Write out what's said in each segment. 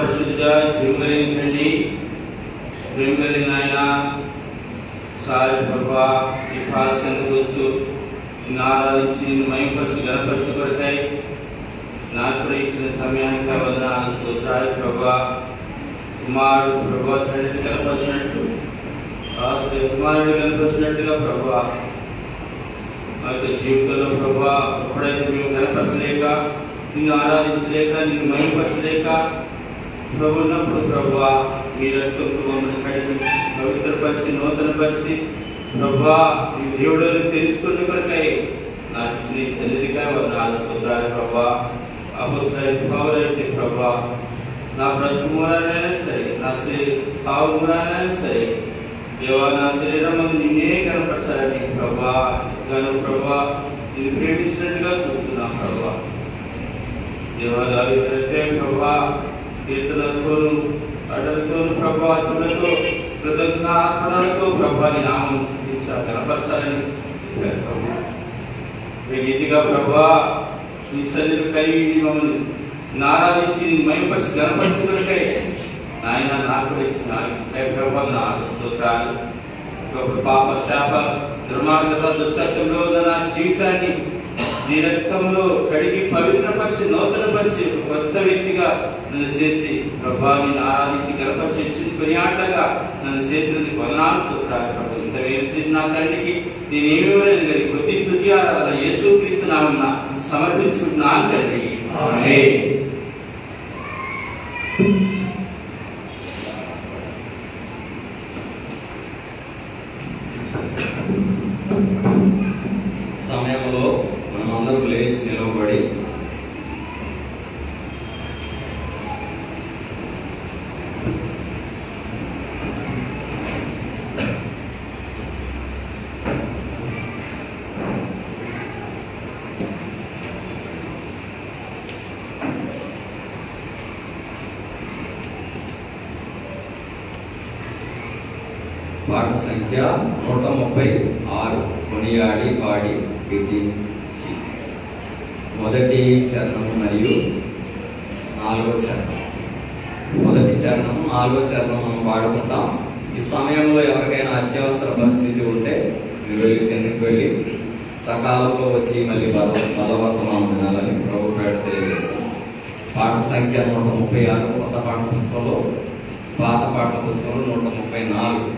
మహాపరిశుద్ధుడా శివగలిగినండి ప్రేమ కలిగిన ఆయన సారి ప్రభా ఈ పాల్సెందుకు వస్తూ నిన్ను ఆరాధించి నిన్ను మహిమపరిచి గణపరిచి కొరకై నాకు కూడా ఇచ్చిన సమయానికి వందనాలు స్తోత్రాలు ప్రభా. కుమారుడు ప్రభా తండ్రిని కనపరిచినట్టు కుమారుడు కనపరిచినట్టుగా ప్రభా మా యొక్క జీవితంలో ప్రభా ఎప్పుడైతే మేము కనపరచలేక నిన్ను ఆరాధించలేక నిన్ను మహిమపరచలేక ప్రభు ఉన్నప్పుడు ప్రభా మీ రక్తంతో మమ్మల్ని కడిగి పవిత్రపరిచి నూతనపరిచి ప్రభా మీ దేవుడు తెలుసుకునే కొరకై నాకు ఇచ్చిన తండ్రిగా వందనాలు స్తోత్రాలు ప్రభా. అపొస్తలులైతే పౌరులైతే ప్రభా నా బ్రతుకు మూలానైనా సరే నా సాగు మూలానైనా సరే దేవా నా శరీరం మంది నిన్నే కనపరచాలని ప్రభా గాను ప్రభా ఇది ప్రేమించినట్టుగా చూస్తున్నాం ప్రభా. దేవాలయాలైతే ప్రభా కీర్తనలతోనూ పాటలతోనూ ప్రభా తులతో కృతజ్ఞాపనలతో ప్రభా నీ నామం కనపరచాలని ప్రభా. ఇదిగా ప్రభా నీ సన్నిధిలో కలిగి మమ్మల్ని ఆరాధించి మహిమపరిచి గణపరిచినకై ఆయన నాకు ఇచ్చిన ప్రభా నా స్తోత్రాలు. పాప శాప దుర్మార్గత దుష్టత్వంలో నా జీవితాన్ని నీ రక్తంలో కడిగి పవిత్రపరిచి నూతనపరిచి కొత్త వ్యక్తిగా నన్ను చేసి ప్రభా నిన్ను ఆరాధించి గణపరిచి ఇచ్చుకుని ఆటగా నన్ను చేసినందుకు వందనాలు స్తోత్రాలు ప్రభు. ఇంత వేరు చేసిన నా తండ్రికి నేనేమి ఇవ్వలేదు కానీ కొద్ది స్తుతి ఆరాధన యేసుక్రీస్తు నామమున సమర్పించుకుంటున్నాను తండ్రి. ఆమేన్. సమయంలో మనం అందరూ లేచి నిలవబడి పాట సంఖ్య 136 కొనియాడి పాడి కీర్తించి మొదటి చరణము మరియు 4వ చరణం. మొదటి చరణము 4వ చరణం మనం పాడుకుంటాం. ఈ సమయంలో ఎవరికైనా అత్యవసర పరిస్థితి ఉంటే మీరు వెళ్ళి కిందకి వెళ్ళి సకాలంలో వచ్చి మళ్ళీ బలవర్తమానం వినాలని ప్రభు పేడ తెలియజేస్తాం. పాట సంఖ్య 136 కొత్త పాఠ పుస్తకంలో, పాత పాఠ పుస్తకంలో 134.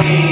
Amen.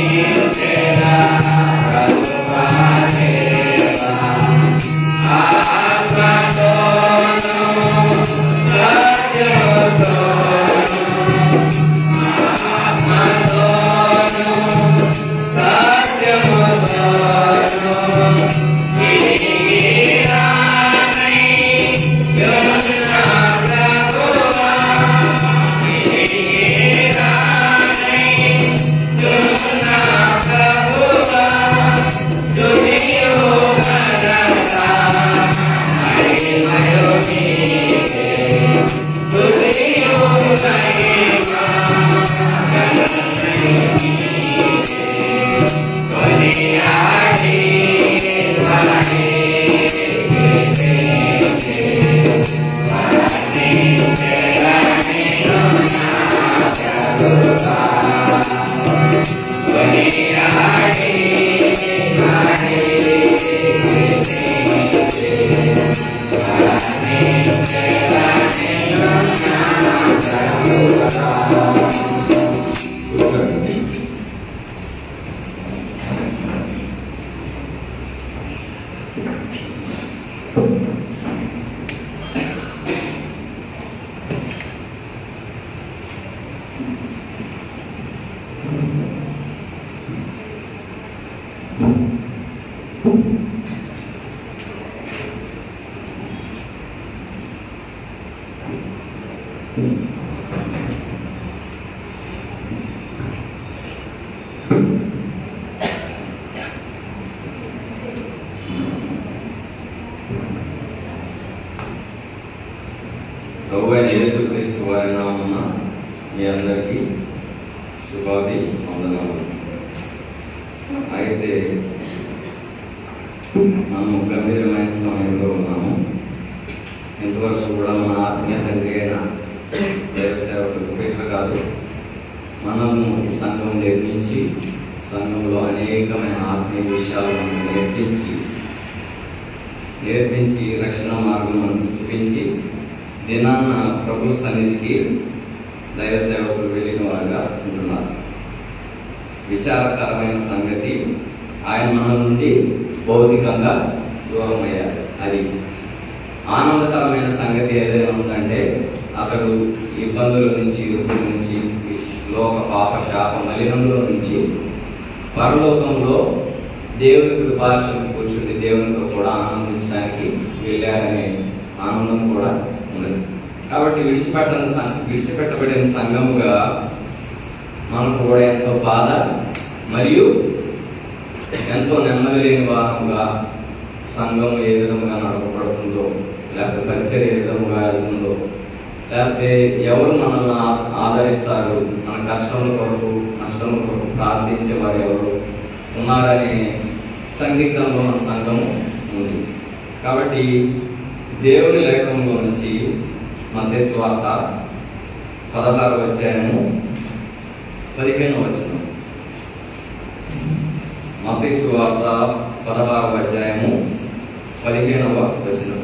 ప్రభువైన యేసుక్రీస్తు వారి నామమున మీ అందరికీ శుభాభి వందనాలు. అయితే మనము గంభీరమైన సమయంలో ఉన్నాము. ఇంతవరకు కూడా మన ఆత్మీయ తండ్రి అయిన దైవ సేవకులు పీటర్ గారు మనము ఈ సంఘం నిర్మించి సంఘంలో అనేకమైన ఆత్మీయ విషయాలు మనం నేర్పించి రక్షణ మార్గం మనం చూపించి దినాన్న ప్రభు సన్నిధికి దైవ సేవకులు వెళ్ళిన వారుగా ఉంటున్నారు. విచారకరమైన సంగతి, ఆయన మన నుండి భౌతికంగా దూరం అయ్యారు. అది ఆనందకరమైన సంగతి ఏదైనా ఉందంటే అతడు ఇబ్బందుల నుంచి, ఇరుకుల నుంచి, లోక పాప శాప మలినంలో నుంచి పరలోకంలో దేవుని కృపార్శను కూర్చుండి దేవునితో కూడా ఆనందించడానికి వెళ్ళాడనే ఆనందం కూడా ఉన్నది. కాబట్టి విడిచిపెట్టబడిన సంఘముగా మనకు కూడా ఎంతో బాధ మరియు ఎంతో నెమ్మది లేని వారముగా సంఘం ఏ విధంగా నడపబడుతుందో, లేకపోతే పరిచయం ఏ విధంగా వెళ్తుందో, లేకపోతే ఎవరు మనల్ని ఆదరిస్తారు, మన కష్టముల కొరకు నష్టముల కొరకు ప్రార్థించే వారు ఎవరు ఉన్నారనే సందిగ్ధంలో మన సంఘము ఉంది. కాబట్టి దేవుని లేఖనంలో నుంచి మత్తయి సువార్త 16వ అధ్యాయము 15వ వచనం. మత్తయి సువార్త 16వ అధ్యాయము 15వ వచనం.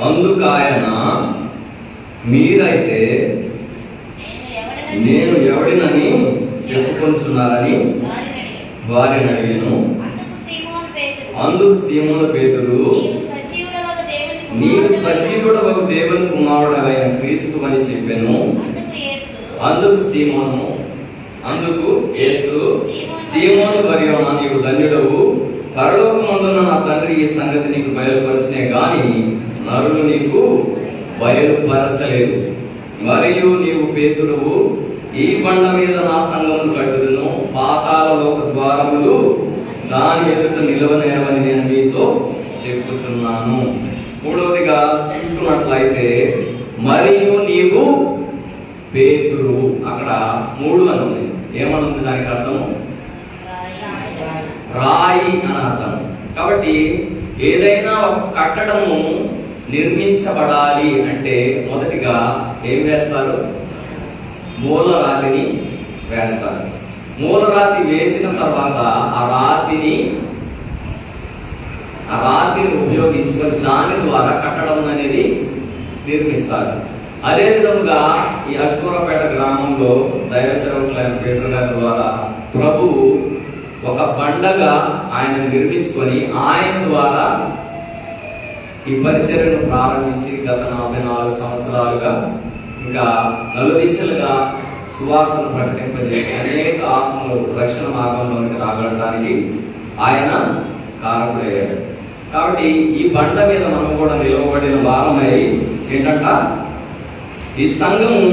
అందుకాయన మీరైతే నేను ఎవడినని చెప్పుకొనుచున్నారని వారిని అడిగాను. అందుకు సీమోను పేతురు, నీవు సజీవుడవగు దేవుని కుమారుడవైన క్రీస్తు అని చెప్పాను. అందుకు యేసు, సీమోను బర్యోనా, నీవు ధన్యుడవు, పరలోకమందున్న నా తండ్రి ఈ సంగతి నీకు బయలుపరచనే గాని నరులు నీకు బయలుపరచలేదు. మరియు నీవు పేతురువు, ఈ బండ మీద నా సంఘమును కట్టుదును, పాతాళ లోక ద్వారములు దాని ఎదుట నిలవనేరవని నేను మీతో చెప్పుచున్నాను. మూడవదిగా చూసుకున్నట్లయితే మరియు నీవు పేతురువు, అక్కడ 3 అని ఉంది. ఏమనుంది దానికి అర్థము? రాయి అని అర్థం. కాబట్టి ఏదైనా ఒక కట్టడము నిర్మించబడాలి అంటే మొదటిగా ఏం వేస్తారు? మూలరాతిని వేస్తారు. మూలరాతి వేసిన తర్వాత ఆ రాతిని ఉపయోగించుకొని దాని ద్వారా కట్టడం అనేది నిర్మిస్తారు. అదే విధముగా ఈ అశ్వరపేట గ్రామంలో దైవ సేవకులైన పేతురు గారి ద్వారా ప్రభువు ఒక బండగా ఆయన నిర్మించుకొని ఆయన ద్వారా ఈ పరిచర్యను ప్రారంభించి గత 44 సంవత్సరాలుగా ఇంకా నలుదిశలుగా సువార్తను ప్రకటింపజేసి అనేక ఆత్మలు రక్షణ మార్గంలోనికి రాగలడానికి ఆయన కారకుడయ్యాడు. కాబట్టి ఈ బండ మీద మనం కూడా నిలవబడిన వారమై ఏంటంట, ఈ సంఘము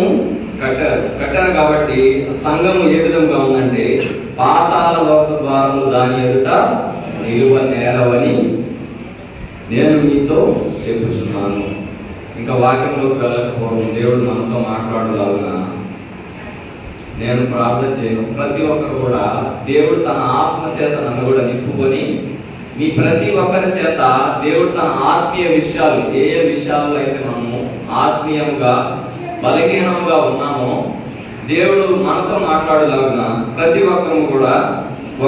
కట్టారు. కాబట్టి సంఘము ఏ విధంగా ఉందంటే పాతాళ లోక ద్వారము దాని ఎదుట నిలువ నేరవని నేను మీతో చెప్పుచున్నాను. ఇంకా వాక్యంలోకి వెళ్ళకపోవడం, దేవుడు మనతో మాట్లాడలాగా నేను ప్రార్థన చేయను. ప్రతి ఒక్కరు కూడా దేవుడు తన ఆత్మ చేత నన్ను కూడా నింపుకొని మీ ప్రతి ఒక్కరి చేత దేవుడు తన ఆత్మీయ విషయాలు, ఏ విషయాల్లో అయితే మనము ఆత్మీయంగా బలహీనంగా ఉన్నామో దేవుడు మనతో మాట్లాడేలాగున ప్రతి ఒక్కరూ కూడా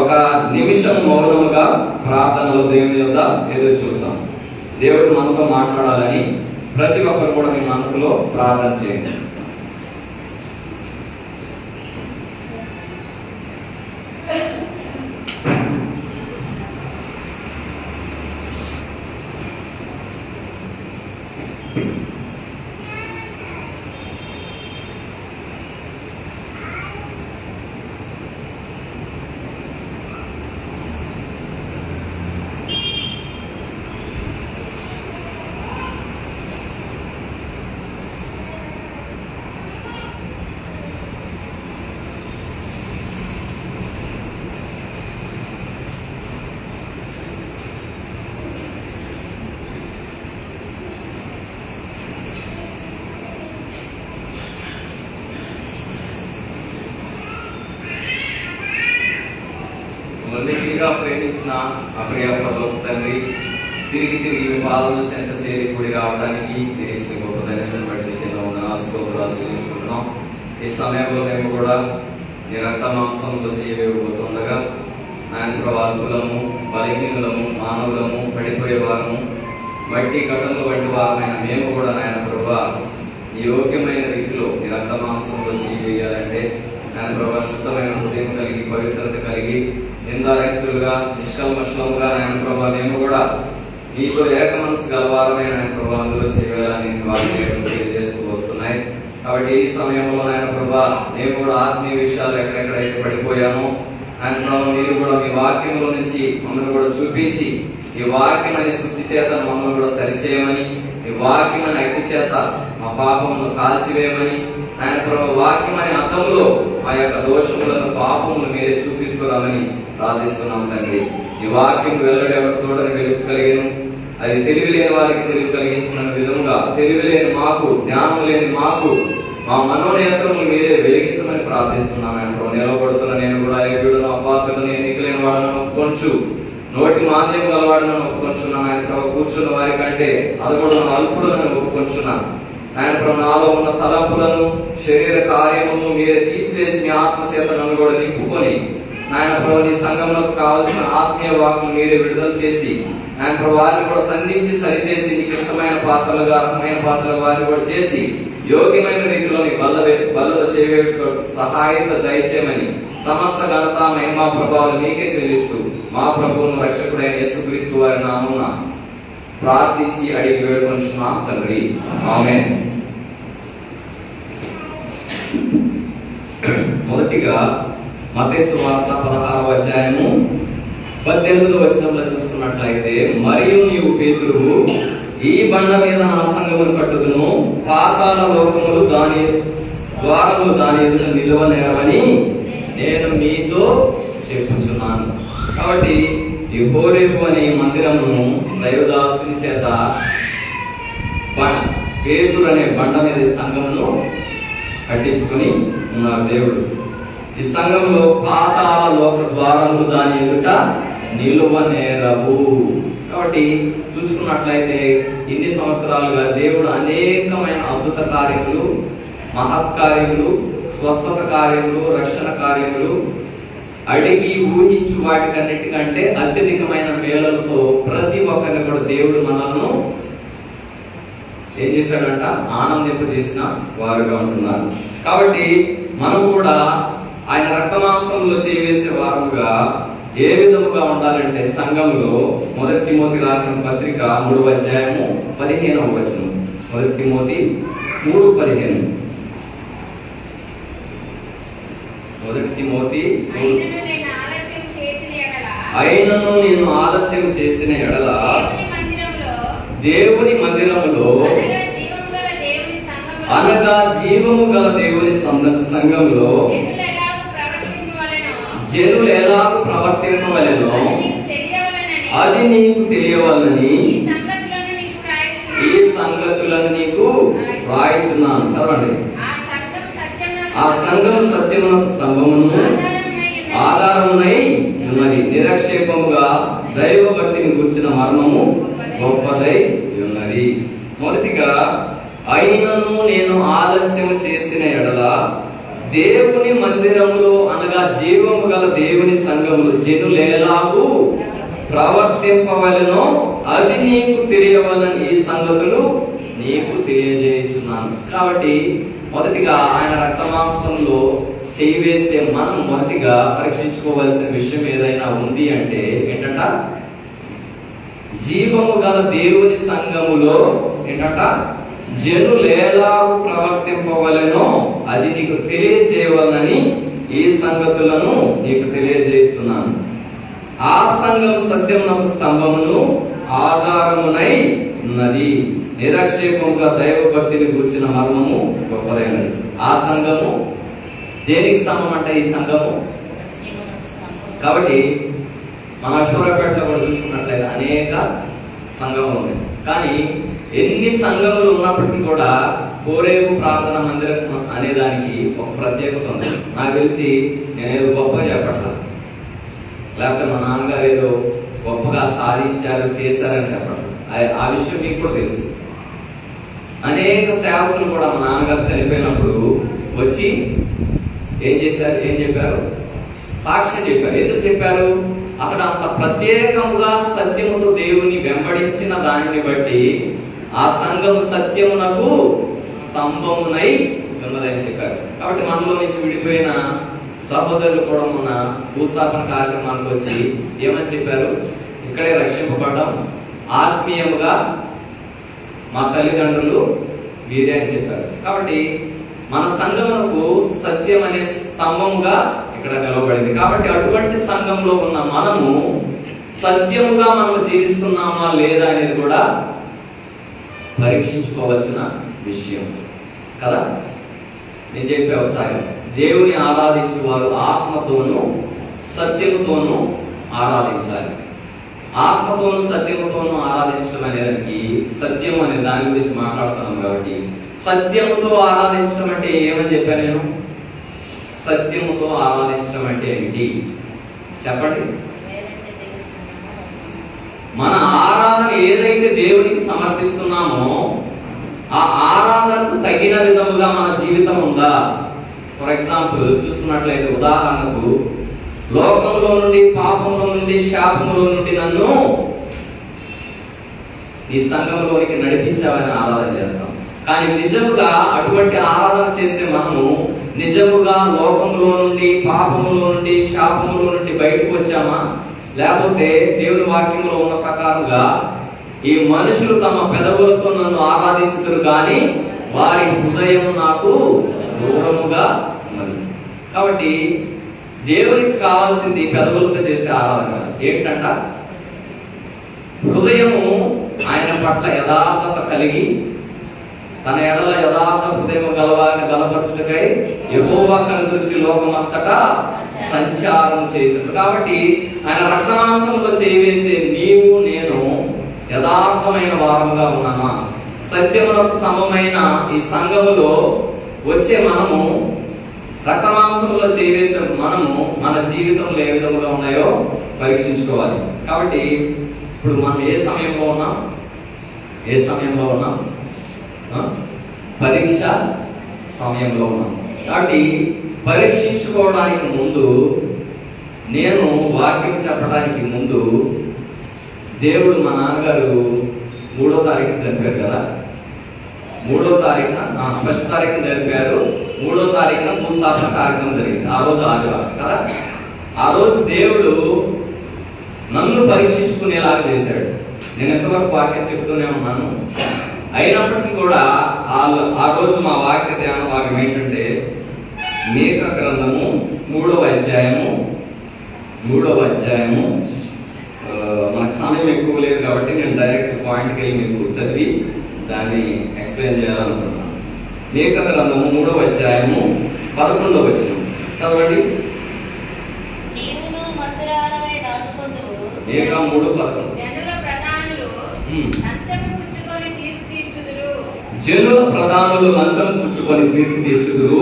ఒక నిమిషం మౌనముగా ప్రార్థనలో దేవుని యొక్క ఎదురు చూద్దాం. దేవుడు మనతో మాట్లాడాలని ప్రతి ఒక్కరు కూడా మీ మనసులో ప్రార్థన చేయండి. తిరిగా ప్రేమించిన అప్రియ పరలోక తండ్రి, తిరిగి మీ పాదముల చెంత చేరి కూడి రావడానికి మీరు ఇచ్చిన గొప్ప ధన్యతను బట్టి కింద ఉన్న స్తోత్రాలు చెల్లించుకుంటున్నాం. ఈ సమయంలో మేము కూడా నీ రక్త మాంసంతో చేయబోతుండగా ఆయన ప్రవాహులము, బలహీనులము, మానవులము, పడిపోయే వారము, మట్టి గతంలో వంటి వారమైన మేము కూడా ఆయన ప్రభా ఈ యోగ్యమైన రీతిలో నీ రక్త మాంసంతో చేయవేయాలంటే ఆయన ప్రభా శుద్ధమైన హృదయం కలిగి, పవిత్రత కలిగి, నిందారహితులుగా, నిష్కల్మషముగా ఆయన ప్రభా మేము కూడా నీతో ఏక మనసు గలవారమైన ఆయన ప్రభా అందులో చేయాలని వారు తెలియజేస్తూ వస్తున్నాయి. కాబట్టి ఈ సమయంలో ఆయన ప్రభా మేము కూడా ఆత్మీయ విషయాలు ఎక్కడెక్కడైతే పడిపోయామో ఆయన ప్రభా మీరు కూడా మీ వాక్యంలో నుంచి మమ్మల్ని కూడా చూపించి ఈ వాక్యం అనే శుద్ధి చేత మమ్మల్ని కూడా సరిచేయమని, ఈ వాక్యం అనే అగ్ని చేత మా పాపమును కాల్చివేయమని, ఆయన ప్రభా వాక్యం అనే అర్థంలో మా యొక్క దోషములను, పాపములను మీరే చూపిస్తున్నామని ప్రార్థిస్తున్నాం తండ్రి. ఈ వాక్యం వెళ్ళడెవరి తోడని వెలుగు కలిగిన అది తెలివి లేని వారికి తెలివి కలిగించిన విధంగా తెలివి లేని మాకు, జ్ఞానం లేని మాకు మా మనోనేత్రము మీరే వెలిగించమని ప్రార్థిస్తున్నాను. ఆయన నిలబడుతున్న నేను కూడా ఏబిడును, అపాత్రులను, ఎన్నికలేని వాడను ఒప్పుకొంచు, నోటి మాంద్యం గలవాడనని ఒప్పుకొంచున్నాను. ఆయన ప్రభు కూర్చున్న వారి కంటే అదగుడును, అల్పుడునని ఒప్పుకొంచున్నాను. ఆయన ప్రభు నాలో ఉన్న తలంపులను, శరీర కార్యములను మీరే తీసివేసి మీ ఆత్మ చేత నన్ను కూడా నింపుకొని ఆయన ప్రభు నీ సంఘంలో కావలసిన ఆత్మీయ వాక్కును మీరే విడుదల చేసి ఆయన ప్రభు వారిని కూడా సంధించి సరిచేసి నీకు ఇష్టమైన పాత్రలుగా, అర్హమైన పాత్రలుగా వారిని కూడా చేసి యోగ్యమైన రీతిలో నీ బల్లలు చేయే సహాయత దయచేయమని సమస్త ఘనత, మహిమా, ప్రభావాలు మీకే చెల్లిస్తూ మా ప్రభువును రక్షకుడైన యేసుక్రీస్తు వారి నామమున ప్రార్థించి అడిగి వేడుకొంచున్నాం తండ్రి, ఆమేన్. మొదటిగా మత్తయి సువార్త 16వ అధ్యాయము 18వ వచనంలో చూస్తున్నట్లయితే, మరియు నీవు పేతురువు, ఈ బండ మీద నా సంఘమును కట్టుదును, పాతాళ లోకములు దాని ద్వారములు దాని ఎదుట నిలువనేరవని నేను మీతో చెప్పుచున్నాను. కాబట్టి ఈ హోరేబు అనే మందిరమును దైవదాసుని చేత పేతురు అనే బండ మీద సంఘమును కట్టించుకుని ఉన్నారు దేవుడు. ఈ సంఘంలో పాతాళ లోక ద్వారములు దాని ఎదుట నిలువనేరవు. కాబట్టి చూసుకున్నట్లయితే ఇన్ని సంవత్సరాలుగా దేవుడు అనేకమైన అద్భుత కార్యములు, మహత్కార్యములు, స్వస్థత కార్యములు, రక్షణ కార్యములు, అడిగి ఊహించు వాటికన్నిటికంటే అత్యధికమైన మేళలతో ప్రతి ఒక్కరిని కూడా దేవుడు మనల్ని ఏం చేశాడంట, ఆనందింపజేసిన వారుగా ఉంటున్నారు. కాబట్టి మనం కూడా ఆయన రక్తమాంసంలో చేయవేసే వారుగా ఏ విధముగా ఉండాలంటే సంఘంలో 1 తిమోతి రాసిన పత్రిక 3వ అధ్యాయము 15వ వచనం. 1 తిమోతి 3:15. 1 తిమోతి అయినను నేను ఆలస్యం చేసిన ఎడల దేవుని మందిరములో అనగా జీవము గల దేవుని సంఘంలో జనులు ఎలాగూ ప్రవర్తింపవలెనో అది నీకు తెలియవాలని ఈ సంగతులను నీకు రాయిస్తున్నాను. చదవండి. ఆ సంఘం సత్యమునకు స్తంభమును ఆధారమునై ఉన్నది, నిరక్షేపముగా దైవ భక్తిని గుర్చిన మర్మము గొప్పదై ఉన్నది. మొదటిగా అయినను నేను ఆలస్యం చేసిన ఎడల దేవుని మందిరములో అనగా జీవము గల దేవుని సంఘములు జనులు ఎలాగూ ప్రవర్తింపవలెనో అది నీకు తెలియవలని ఈ సంగతులు నీకు తెలియజేస్తున్నాను. కాబట్టి మొదటిగా ఆయన రక్తమాంసంలో చేయి వేసే మనం మొదటిగా పరీక్షించుకోవాల్సిన విషయం ఏదైనా ఉంది అంటే ఏంటంట, జీవము గల దేవుని సంఘములో ఏంటంట జనులు ఎలాగూ ప్రవర్తింపవలెనో అది నీకు తెలియజేయవలని ఈ సంగతులను నీకు తెలియజేస్తున్నాను. ఆ సంఘం సత్యమునకు స్తంభమును ఆధారమునై ఉన్నది. నిరక్షేపముగా దైవ భక్తిని గురించిన మర్మము గొప్పదైనది. ఆ సంఘము దేనికి స్తంభం అంటే ఈ సంఘము. కాబట్టి మన అక్షరపేటలో కూడా చూసుకున్నట్లయితే అనేక సంఘములు ఉన్నాయి. కానీ ఎన్ని సంఘములు ఉన్నప్పటికీ కూడా కోరేవు ప్రార్థన మందిరం అనే దానికి ఒక ప్రత్యేకత ఉంది. నాకు తెలిసి నేనేదో గొప్పగా చెప్పట్లా, లేకపోతే మా నాన్నగారు ఏదో గొప్పగా సాధించారు చేశారని చెప్పడం, ఆ విషయం మీకు కూడా తెలుసు. అనేక సేవకులు కూడా మా నాన్నగారు చనిపోయినప్పుడు వచ్చి ఏం చెప్పారు, సాక్ష్యం చెప్పారు. ఎందుకు చెప్పారు? అక్కడ అంత ప్రత్యేకముగా సత్యముతో దేవుని వెంబడించిన దానిని బట్టి ఆ సంఘం సత్యమునకు స్తంభమునై ఉన్నదని చెప్పారు. కాబట్టి మనలో నుంచి విడిపోయిన సహోదరులు కూడా మన భూస్థాపన కార్యక్రమానికి వచ్చి ఏమని చెప్పారు, ఇక్కడే రక్షింపబడ్డాం, ఆత్మీయముగా మా తల్లిదండ్రులు వీరే అని చెప్పారు. కాబట్టి మన సంఘమునకు సత్యం అనే స్తంభముగా ఇక్కడ నిలబడింది. కాబట్టి అటువంటి సంఘంలో ఉన్న మనము సత్యముగా మనము జీవిస్తున్నామా లేదా అనేది కూడా పరీక్షించుకోవాల్సిన విషయం కదా. నేను చెప్పే ఒకసారి, దేవుని ఆరాధించే వారు ఆత్మతోనూ సత్యముతోనూ ఆరాధించాలి. ఆత్మతోనూ సత్యముతోనూ ఆరాధించడం అనేది, సత్యం అనే దాని గురించి మాట్లాడుతున్నాం కాబట్టి సత్యముతో ఆరాధించడం అంటే ఏమని చెప్పాను నేను? సత్యముతో ఆరాధించడం అంటే ఏమిటి చెప్పండి. మన ఆరాధన ఏదైతే దేవునికి సమర్పిస్తున్నామో ఆ ఆరాధనకు తగిన విధముగా మన జీవితం ఉందా? ఫర్ ఎగ్జాంపుల్ చూసుకున్నట్లయితే, ఉదాహరణకు, లోకంలో నుండి, పాపంలో నుండి, శాపంలో నుండి నన్ను ఈ సంఘంలోనికి నడిపించావని ఆరాధన చేస్తాం. కానీ నిజముగా అటువంటి ఆరాధన చేసే మనము నిజముగా లోకంలో నుండి, పాపంలో నుండి, శాపంలో నుండి బయటకు వచ్చామా? లేకపోతే దేవుని వాక్యంలో ఉన్న ప్రకారంగా ఈ మనుషులు తమ పెదవులతో నన్ను ఆరాధించుతారు కానీ వారి హృదయం నాకు దూరముగా ఉన్నది. కాబట్టి దేవునికి కావాల్సింది పెదవులతో చేసే ఆరాధన ఏంటంట, హృదయము ఆయన పట్ల యథార్థత కలిగి తన ఎడల యథార్థ హృదయం గలవారిని బలపరచుటకై యెహోవా కనుదృష్టి లోకమంతటా సంచారం చేసింది. కాబట్టి ఆయన రక్తమాంసంలో చేవేసే నీవు నేను యథార్థమైన వారముగా ఉన్నామా? సత్యమునకు స్తంభమైన ఈ సంఘములో వచ్చే మనము, రక్తమాంసంలో చేవేసే మనము మన జీవితంలో ఏ విధముగా ఉన్నాయో పరీక్షించుకోవాలి. కాబట్టి ఇప్పుడు మనం ఏ సమయంలో ఉన్నాం? పరీక్ష సమయంలో ఉన్నాం. కాబట్టి పరీక్షించుకోవడానికి ముందు, నేను వాక్యం చెప్పడానికి ముందు, దేవుడు మా నాన్నగారు 3వ తారీఖు చనిపోయారు కదా. 3వ తారీఖున, 1వ తారీఖున చనిపోయారు. 3వ తారీఖున భూస్థాపన కార్యక్రమం జరిగింది. ఆ రోజు ఆదివారం కదా. ఆ రోజు దేవుడు నన్ను పరీక్షించుకునేలాగా చేశాడు. నేను ఎంతవరకు వాక్యం చెప్తూనే ఉన్నాను. అయినప్పటికీ కూడా ఆ రోజు మా వాక్య ధ్యాన భాగం ఏంటంటే, మీకా గ్రంథము 3వ అధ్యాయము. మనకు సమయం ఎక్కువ లేదు కాబట్టి నేను డైరెక్ట్ పాయింట్కి వెళ్ళి మీకు చదివి దాన్ని ఎక్స్ప్లెయిన్ చేయాలనుకుంటున్నాను. మీకా గ్రంథము 3వ అధ్యాయము 11వ వచనం చదవండి. మీకా 3:11. జనుల ప్రధానులు లంచం పుచ్చుకొని తీర్పు తీర్చుదురు,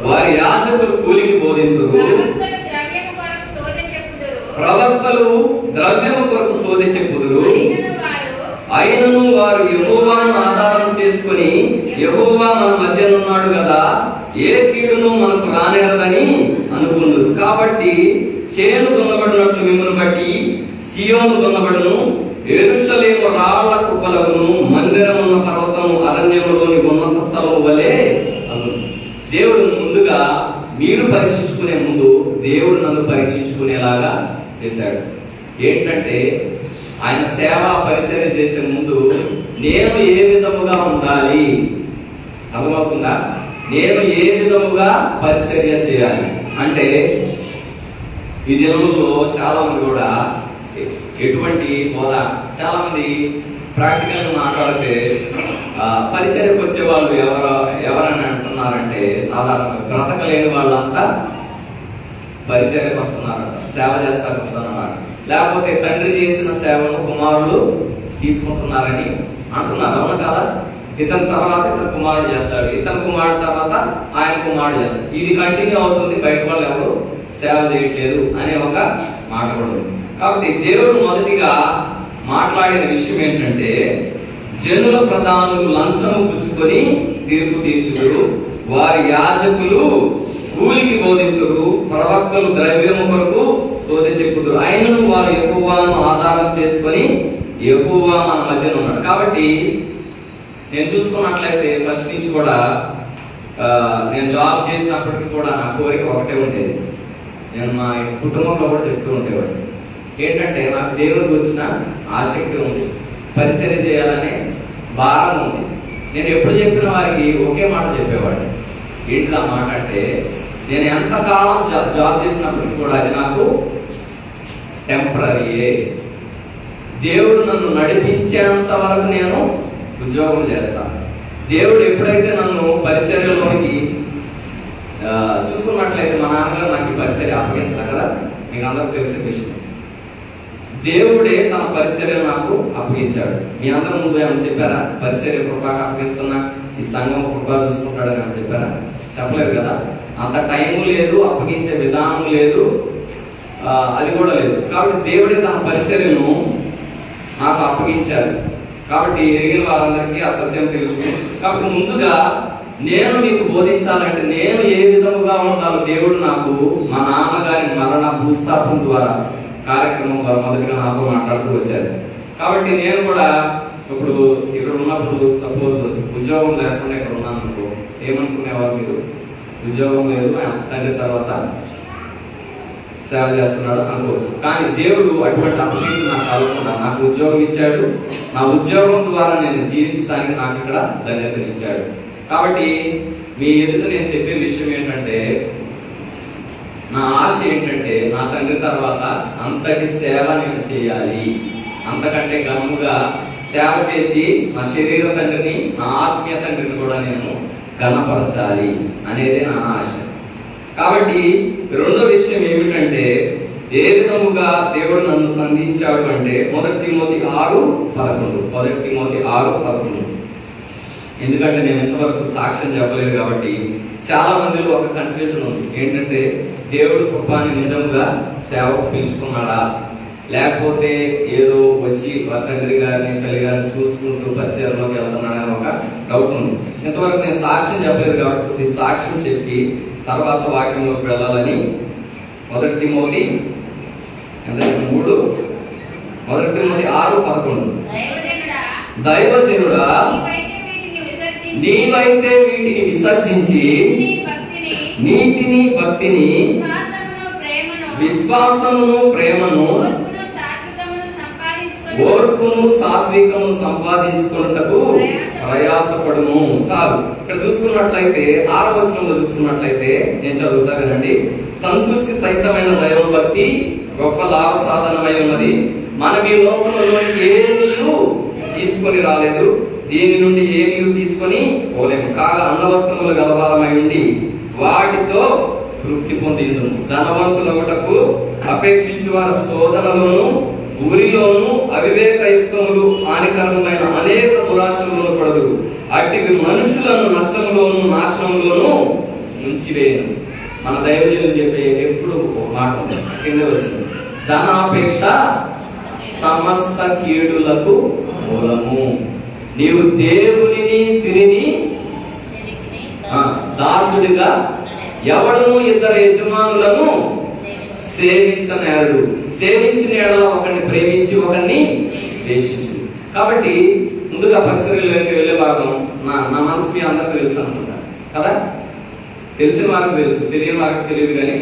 వారి యాజకులు కూలికి బోధింతురు, ప్రవక్తలు ద్రవ్యము కొరకు శోధ చెప్పుదురు. అయినను వారు యెహోవాను ఆధారం చేసుకుని యెహోవా మన మధ్యన ఉన్నాడు కదా, ఏ కీడును మనకు రానేరదని అనుకుందురు. కాబట్టి చేను దున్నబడినట్లు మిమ్మల్ని బట్టి సియోను దున్నబడును, యెరూషలేము రాళ్ల కుప్పలగును, మందిరమున్న పర్వతము అరణ్యములోని ఉన్నత స్థలము వలె అగును. దేవుడు ముందుగా మీరు పరీక్షించుకునే ముందు దేవుడు నన్ను పరీక్షించుకునేలాగా చేశాడు. ఏంటంటే ఆయన సేవ పరిచర్య చేసే ముందు నేను ఏ విధముగా ఉండాలి, అర్థమవుతుందా? నేను ఏ విధముగా పరిచర్య చేయాలి అంటే, ఈ దినంలో చాలా మంది కూడా ఎటువంటి హోదా, చాలా మంది ప్రాక్టికల్ గా మాట్లాడితే పరిచర్యకు వచ్చే వాళ్ళు ఎవరని అంటున్నారంటే, సాధారణంగా బ్రతకలేని వాళ్ళంతా పరిచర్యకు వస్తున్నారంట, సేవ చేస్తానికి వస్తున్నారు. లేకపోతే తండ్రి చేసిన సేవను కుమారులు తీసుకుంటున్నారని అంటున్నారు. అవును కదా? ఇతని తర్వాత ఇతని కుమారుడు చేస్తాడు, ఇతని కుమారుడు తర్వాత ఆయన కుమారుడు చేస్తాడు. ఇది కంటిన్యూ అవుతుంది, బయట వాళ్ళు ఎవరు సేవ చేయట్లేదు అనే ఒక మాట కూడా ఉంది. కాబట్టి దేవుడు మొదటిగా మాట్లాడిన విషయం ఏంటంటే, జనుల ప్రధానులు లంచము పుచ్చుకొని తీర్పు తీర్చుదురు, వారి యాజకులు కూలికి బోధింతురు, ప్రవక్తలు ద్రవ్యము కొరకు సోదె చెప్పుదురు, అయినను వారు యెహోవాను ఆధారం చేసుకొని యెహోవా మన మధ్యన ఉన్నాడు. కాబట్టి నేను చూసుకున్నట్లయితే ఫస్ట్ నుంచి కూడా నేను జాబ్ చేసినప్పటికీ కూడా నా కోరిక ఒకటే ఉండేది. నేను మా కుటుంబంలో కూడా చెప్తూ ఉండేవాడు, ఏంటంటే నాకు దేవుడి గురించిన ఆసక్తి ఉంది, పరిచర్య చేయాలనే భారం ఉంది. నేను ఎప్పుడు చెప్పిన వారికి ఒకే మాట చెప్పేవాడు. ఏంటి ఆ మాట అంటే, నేను ఎంతకాలం జాబ్ చేసినప్పటికీ కూడా అది నాకు టెంపరీయే. దేవుడు నన్ను నడిపించేంత వరకు నేను ఉద్యోగం చేస్తాను. దేవుడు ఎప్పుడైతే నన్ను పరిచర్యలోనికి చూసుకున్నట్లయితే, మా నాన్నగారు నాకు పరిచర్య అప్పగించారు కదా, మీకు అందరూ తెలిసిన విషయం. దేవుడే తన పరిచర్య నాకు అప్పగించాడు. మీ అందరూ ముందు ఏమైనా చెప్పారా? పరిచర్య కృపగా అప్పగిస్తున్నా, ఈ సంఘం కృపగా చూసుకుంటాడని ఏమైనా చెప్పారా? చెప్పలేదు కదా. అంత టైం లేదు, అప్పగించే విధానం లేదు, అది కూడా లేదు. కాబట్టి దేవుడే తన పరిచర్యను నాకు అప్పగించారు. కాబట్టి ఎరిగిన వారందరికీ ఆ సత్యం తెలుసు. కాబట్టి ముందుగా నేను మీకు బోధించాలంటే నేను ఏ విధముగా ఉండాలో దేవుడు నాకు మా నాన్నగారి మరణ భూస్థాపన ద్వారా కార్యక్రమం ద్వారా మొదటిగా నాతో మాట్లాడుతూ వచ్చారు. కాబట్టి నేను కూడా ఇప్పుడు ఇక్కడ ఉన్నప్పుడు సపోజ్ ఉద్యోగం లేకుండా ఇక్కడ ఉన్నాను అనుకో, ఏమనుకునేవారు మీరు? ఉద్యోగం లేదు, తండ్రి తర్వాత సేవ చేస్తున్నాడు అనుకోవచ్చు. కానీ దేవుడు అటువంటి అభివృద్ధి నాకు కలగకుండా నాకు ఉద్యోగం ఇచ్చాడు. నా ఉద్యోగం ద్వారా నేను జీవించడానికి నాకు ఇక్కడ ధన్యతను ఇచ్చాడు. కాబట్టి మీ ఎదుట నేను చెప్పే విషయం ఏంటంటే, నా ఆశ ఏంటంటే నా తండ్రి తర్వాత అంతటి సేవ నేను చేయాలి, అంతకంటే ఘనముగా సేవ చేసి నా శరీర తండ్రిని, నా ఆత్మీయ తండ్రిని కూడా నేను ఘనపరచాలి అనేది నా ఆశ. కాబట్టి రెండో విషయం ఏమిటంటే, ఏ విధముగా దేవుడు నన్ను సంధించాడు అంటే 1 తిమోతి 6:11. ఎందుకంటే నేను ఇంతవరకు సాక్ష్యం చెప్పలేదు కాబట్టి చాలా మందిలో ఒక కన్ఫ్యూజన్ ఉంది. ఏంటంటే, దేవుడు కృపాని నిజంగా సేవకు పిలుచుకున్నాడా, లేకపోతే ఏదో వచ్చి తండ్రి గారిని తల్లి గారిని చూసుకుంటూ పరిచయంలోకి వెళ్తున్నాడని ఒక డౌట్ ఉంది. ఇంతవరకు నేను సాక్ష్యం చెప్పలేదు కాబట్టి సాక్ష్యం చెప్పి తర్వాత వాక్యంలోకి వెళ్ళాలని 1 తిమోతి 6:11. దైవజనుడా, నీవైతే వీటిని విసర్జించి నీతిని, భక్తిని, విశ్వాసమును, ప్రేమను, ఓర్పును, సాత్వికము సంపాదించుకున్నటకు ప్రయాసపడుము. చాలు. ఇక్కడ చూసుకున్నట్లయితే 6వ వచనంలో చూసుకున్నట్లయితే నేను చదువుతా వినండి. సంతుష్టి సహితమైన దైవభక్తి గొప్ప లాభ సాధనమై ఉన్నది. మనం ఈ లోకంలోనికి ఏమీ తీసుకొని రాలేదు, దీని నుండి ఏమీ తీసుకొని పోలేము. కాగా అన్నవస్త్రములు గలవారమై ఉండి వాటితో తృప్తి పొంది ధనవంతులగుటకు అపేక్షించు వారి శోధనలోను, ఊరిలోను, అవివేకయుక్తములు, హానికరమైన అనేక దురాశలను పడదు. అట్టివి మనుషులను నష్టములోను, నాశనములోను ముంచివేయను. మన దైవజనులు చెప్పే ఎప్పుడు మాట కింద వచ్చింది, ధనాపేక్ష సమస్త కీడులకు మూలము. నీవు దేవునిని, సిరిని దాసుడిగా ఎవడును ఇద్దరు యజమానులను సేవించనేరడు. సేవించిన ఎడల ఒకరిని ప్రేమించి ఒకరిని ద్వేషించు. కాబట్టి ముందుగా పరిసరలోకి వెళ్ళే భాగం నా మనసు మీ అందరికీ తెలుసు అనుకుంటా కదా. తెలిసిన వారికి తెలుసు, తెలియని వారికి తెలియదు. కానీ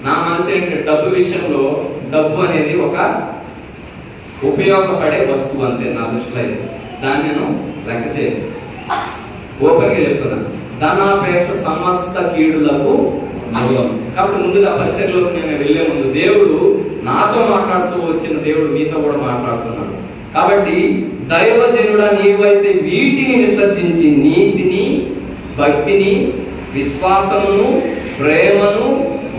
నా మనసు ఏంటంటే డబ్బు విషయంలో డబ్బు అనేది ఒక ఉపయోగపడే వస్తువు అంతే నా దృష్టిలో అయితే. దాన్ని నేను లెక్క చేయను, ఓపెన్గా చెప్తున్నాను. ధనాపేక్ష సమస్త కీడులకు మూలం. కాబట్టి ముందుగా పరిచర్లోకి నేను వెళ్లే ముందు దేవుడు నాతో మాట్లాడుతూ వచ్చిన దేవుడు మీతో కూడా మాట్లాడుతున్నాడు. కాబట్టి దైవజనుడా నీవైతే వీటిని విసర్జించి నీతిని, భక్తిని, విశ్వాసమును, ప్రేమను,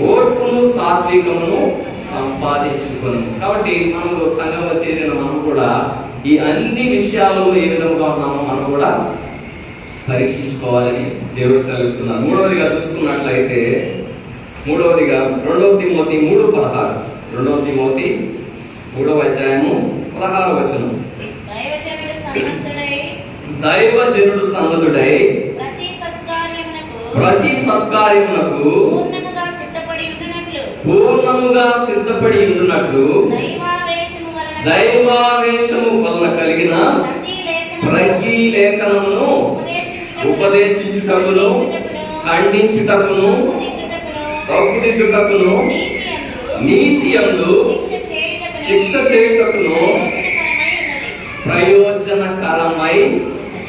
ఓర్పును, సాత్వికమును సంపాదించుకును. కాబట్టి మనము సంఘంలో చేరిన మనం కూడా ఈ అన్ని విషయాలలో ఏ విధంగా ఉన్నామో మనం కూడా పరీక్షించుకోవాలని దేవుడు సెలవిస్తున్నారు. మూడవదిగా చూసుకున్నట్లయితే, మూడవదిగా 2 తిమోతి 3:16, 2 తిమోతి 3వ అధ్యాయము 16వ వచనం. దైవజనుడు సన్నద్ధుడై ప్రతి సత్కార్యమునకు పూర్ణముగా సిద్ధపడి ఉండునట్లు దైవావేశము వలన కలిగిన ప్రతి లేఖనమును ఉపదేశించుటకును, ఖండించుటకును, తప్పుదిద్దుటకును, నీతి యందు శిక్ష చేయుటకును ప్రయోజనకరమై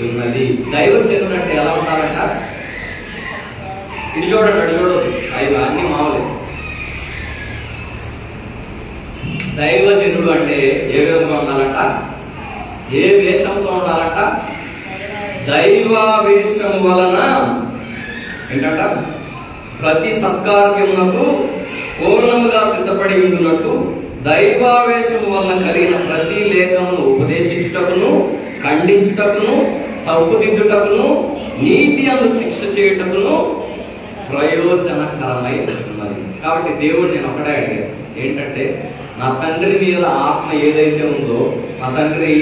ఉన్నది. దైవజనుడు అంటే ఎలా ఉండాలంట? ఇది చూడండి, అడు చూడదు, అవి అన్ని మామూలే. దైవజనుడు అంటే ఏ విధంగా ఉండాలంట? ఏ వేషంతో ఉండాలంట? దైవావేశము వలన ఏంటంట? ప్రతి సత్కార్యమునకు పూర్ణముగా సిద్ధపడి ఉండునట్లు దైవావేశము వలన కలిగిన ప్రతి లేఖమును ఉపదేశించుటకును, ఖండించుటకును, తప్పుదిద్దుటకును, నీతి యందు శిక్ష చేయుటకును ప్రయోజనకరమై ఉన్నది. కాబట్టి దేవుడు నేను ఒకటే అడిగాను, ఏంటంటే నా తండ్రి మీద ఆత్మ ఏదైతే ఉందో, నా తండ్రి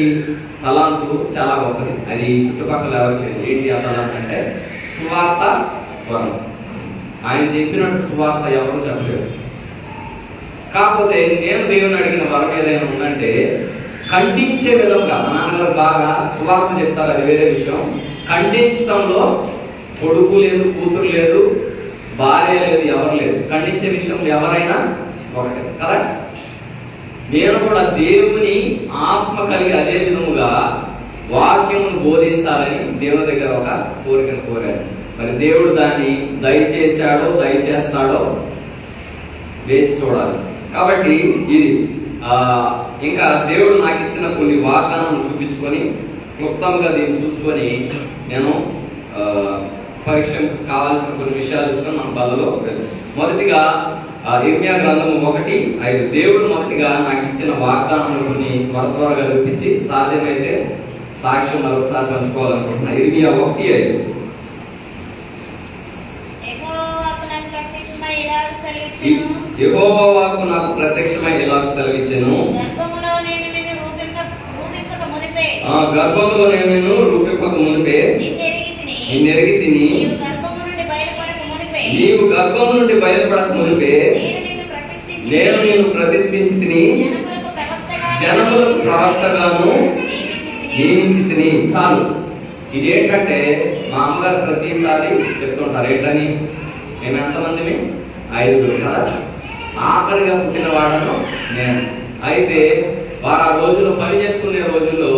తలాంతు చాలా గొప్పది, అది చుట్టుపక్కల ఎవరికి లేదు. ఏంటి ఆ తలాంతు అంటే? సువార్త వరం. ఆయన చెప్పినట్టు సువార్త ఎవరు చెప్పలేరు. కాకపోతే నేను దేవుని అడిగిన వరం ఏదైనా ఉందంటే ఖండించే విధంగా. మా నాన్నగారు బాగా సువార్త చెప్తారు, అది వేరే విషయం. ఖండించడంలో కొడుకు లేదు, కూతురు లేదు, భార్య లేదు, ఎవరు లేదు. ఖండించే విషయంలో ఎవరైనా ఒకటే కదా. నేను కూడా దేవుని ఆత్మ కలిగి అదే విధముగా వాక్యమును బోధించాలని దేవుని దగ్గర ఒక కోరికను కోరాను. మరి దేవుడు దాన్ని దయచేశాడో దయచేస్తాడో వేచి చూడాలి. కాబట్టి ఇది ఇంకా దేవుడు నాకు ఇచ్చిన కొన్ని వాగ్దానం చూపించుకొని క్లుప్తంగా దీన్ని చూసుకొని నేను పరీక్ష కావాల్సిన కొన్ని విషయాలు చూసుకొని మన బలలో మొదటిగా ఇర్మియా గ్రంథము 1:5. దేవుడు మొదటిగా నాకు ఇచ్చిన వాగ్దానాలను కొన్ని త్వరగా చూపించి సాధ్యమైతే సాక్ష్యం మరొకసారి పంచుకోవాలనుకుంటున్నా. ఇర్మియా 1:5. యెహోవా వాక్కు నాకు ప్రత్యక్షమై ఇలా సెలవిచ్చెను, గర్భములో నేను నిన్ను రూపింపక మునిపే నిన్నెరిగి తిని, నీవు గర్భము నుండి బయలుపడక మునిపే నేను నిన్ను ప్రతిష్ఠించి తిని, జనములకు ప్రవక్తగాను నియమించి తిని. చాలు. ఇదేంటంటే మా అమ్మగారు ప్రతిసారి చెప్తుంటారు, ఏంటని? మేము ఎంతమందిని? 5 కదా. ఆఖరిగా పుట్టిన వాడను నేను. అయితే వారు ఆ రోజుల్లో పని చేసుకునే రోజుల్లో